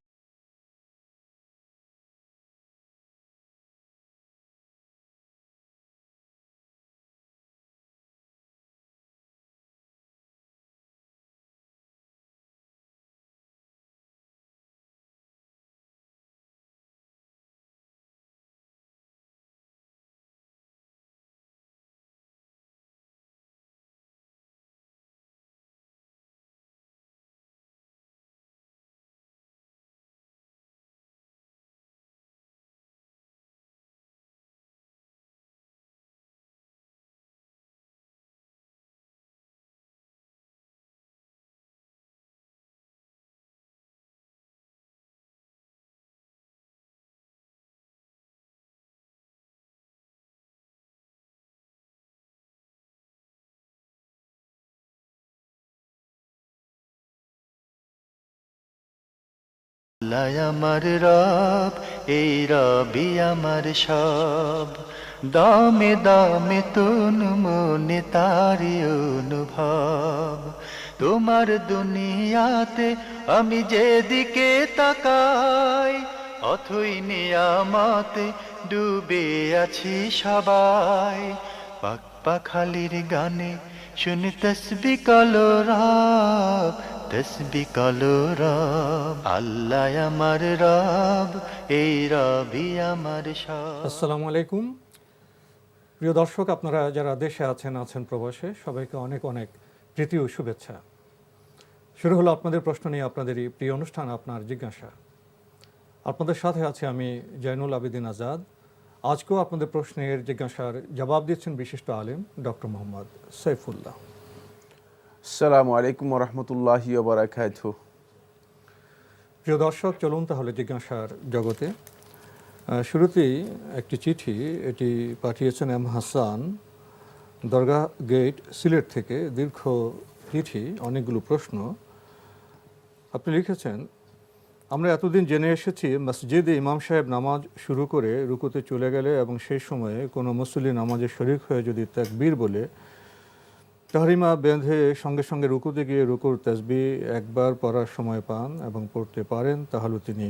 আল্লাহ আমার রব এই রবি আমার সব দামে দামে তন মনে তারি অনুভব তোমার দুনিয়াতে আমি যেদিকে তাকাই অথই নিয়ামতে ডুবে আছি সবাই পাক পাখালির গানে শুনি তসবি কলো রব তসবি কলো রব আল্লাহ আমার রব এই রবি আমার সব। আসসালামু আলাইকুম প্রিয় দর্শক, আপনারা যারা দেশে আছেন প্রবাসে, সবাইকে অনেক অনেক প্রীতি ও শুভেচ্ছা। শুরু হলো আপনাদের প্রশ্ন নিয়ে আপনাদের এই প্রিয় অনুষ্ঠান আপনার জিজ্ঞাসা। আপনাদের সাথে আছে আমি জয়নুল আবেদিন আজাদ। আজকেও আপনাদের প্রশ্নের জিজ্ঞাসার জবাব দিচ্ছেন বিশিষ্ট আলেম ডক্টর মোহাম্মদ সাইফুল্লাহ। আসসালামু আলাইকুম ওয়া রাহমাতুল্লাহি ওয়া বারাকাতুহু। প্রিয় দর্শক, চলুন তাহলে জিজ্ঞাসার জগতে। শুরুতেই একটি চিঠি, এটি পাঠিয়েছেন এম হাসান, দরগাহ গেট, সিলেট থেকে। দীর্ঘ চিঠি, অনেকগুলো প্রশ্ন। আপনি লিখেছেন, আমরা এতদিন জেনে এসেছি মসজিদে ইমাম সাহেব নামাজ শুরু করে রুকুতে চলে গেলে এবং সেই সময়ে কোনো মুসল্লি নামাজে শরিক হয়ে যদি তাকবীর বলে তাহরিমা বেঁধে সঙ্গে সঙ্গে রুকুতে গিয়ে রুকুর তাসবিহ একবার পড়ার সময় পান এবং পড়তে পারেন, তাহলে তিনি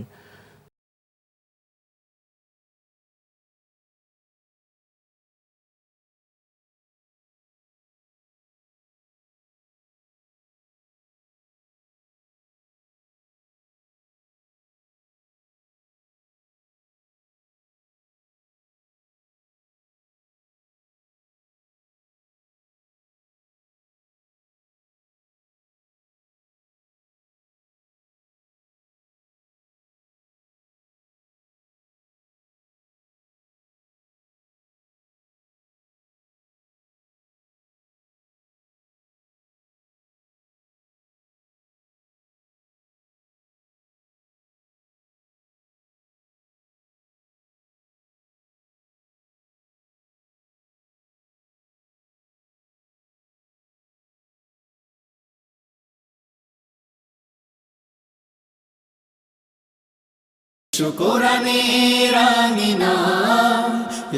এসো কোরআনের আঙিনা,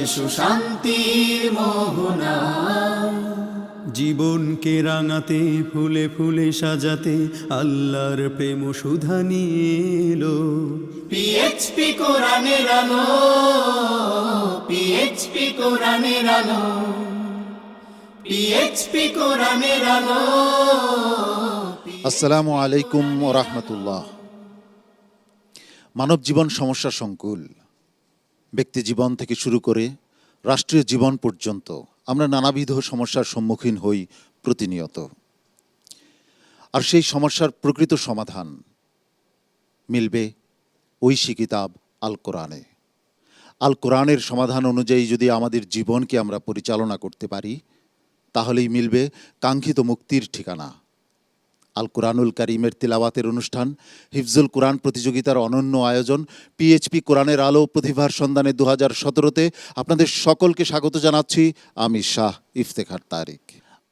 এসো শান্তির মোহনা, জীবনকে রাঙাতে ফুলে ফুলে সাজাতে আল্লাহর প্রেম সুধা নিয়ে এলো পিএইচপি কোরআনের আলো, পিএইচপি কোরআনের আলো, পিএইচপি কোরআনের আলো। আসসালামু আলাইকুম ওয়া রাহমাতুল্লাহ। মানব জীবন সমস্যা সংকুল। ব্যক্তি জীবন থেকে শুরু করে রাষ্ট্রীয় জীবন পর্যন্ত আমরা নানাবিধ সমস্যার সম্মুখীন হই প্রতিনিয়ত। আর সেই সমস্যার প্রকৃত সমাধান মিলবে ঐশী কিতাব আল কোরআনে। আল কোরআনের সমাধান অনুযায়ী যদি আমাদের জীবনকে আমরা পরিচালনা করতে পারি, তাহলেই মিলবে কাঙ্ক্ষিত মুক্তির ঠিকানা। আল কোরআনুল কারীমের তিলাওয়াতের অনুষ্ঠান হিফজুল কোরআন প্রতিযোগিতার অনন্য আয়োজন পিএইচপি কোরআনের আলো প্রতিভার সন্ধানে 2017-তে আপনাদের সকলকে স্বাগত জানাচ্ছি। আমি শাহ ইফতেখার তারিক।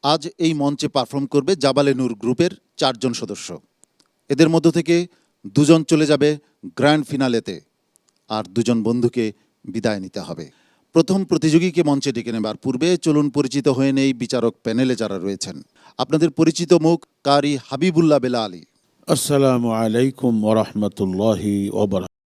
আজ এই মঞ্চে পারফর্ম করবে জাবালে নূর গ্রুপের 4 জন সদস্য। এদের মধ্য থেকে 2 জন চলে যাবে গ্র্যান্ড ফিনালেতে, আর 2 জন বন্ধুকে বিদায় নিতে হবে। প্রথম প্রতিযোগীকে মঞ্চে ডেকে নেবার পূর্বে চলুন পরিচিত হয়ে নেই বিচারক প্যানেলে যারা রয়েছেন। আপনাদের পরিচিত মুখ কারি হাবিবুল্লাহ বেলা আলী। আসসালামু আলাইকুম ওয়া রাহমাতুল্লাহি ওয়া বারাকাতুহু।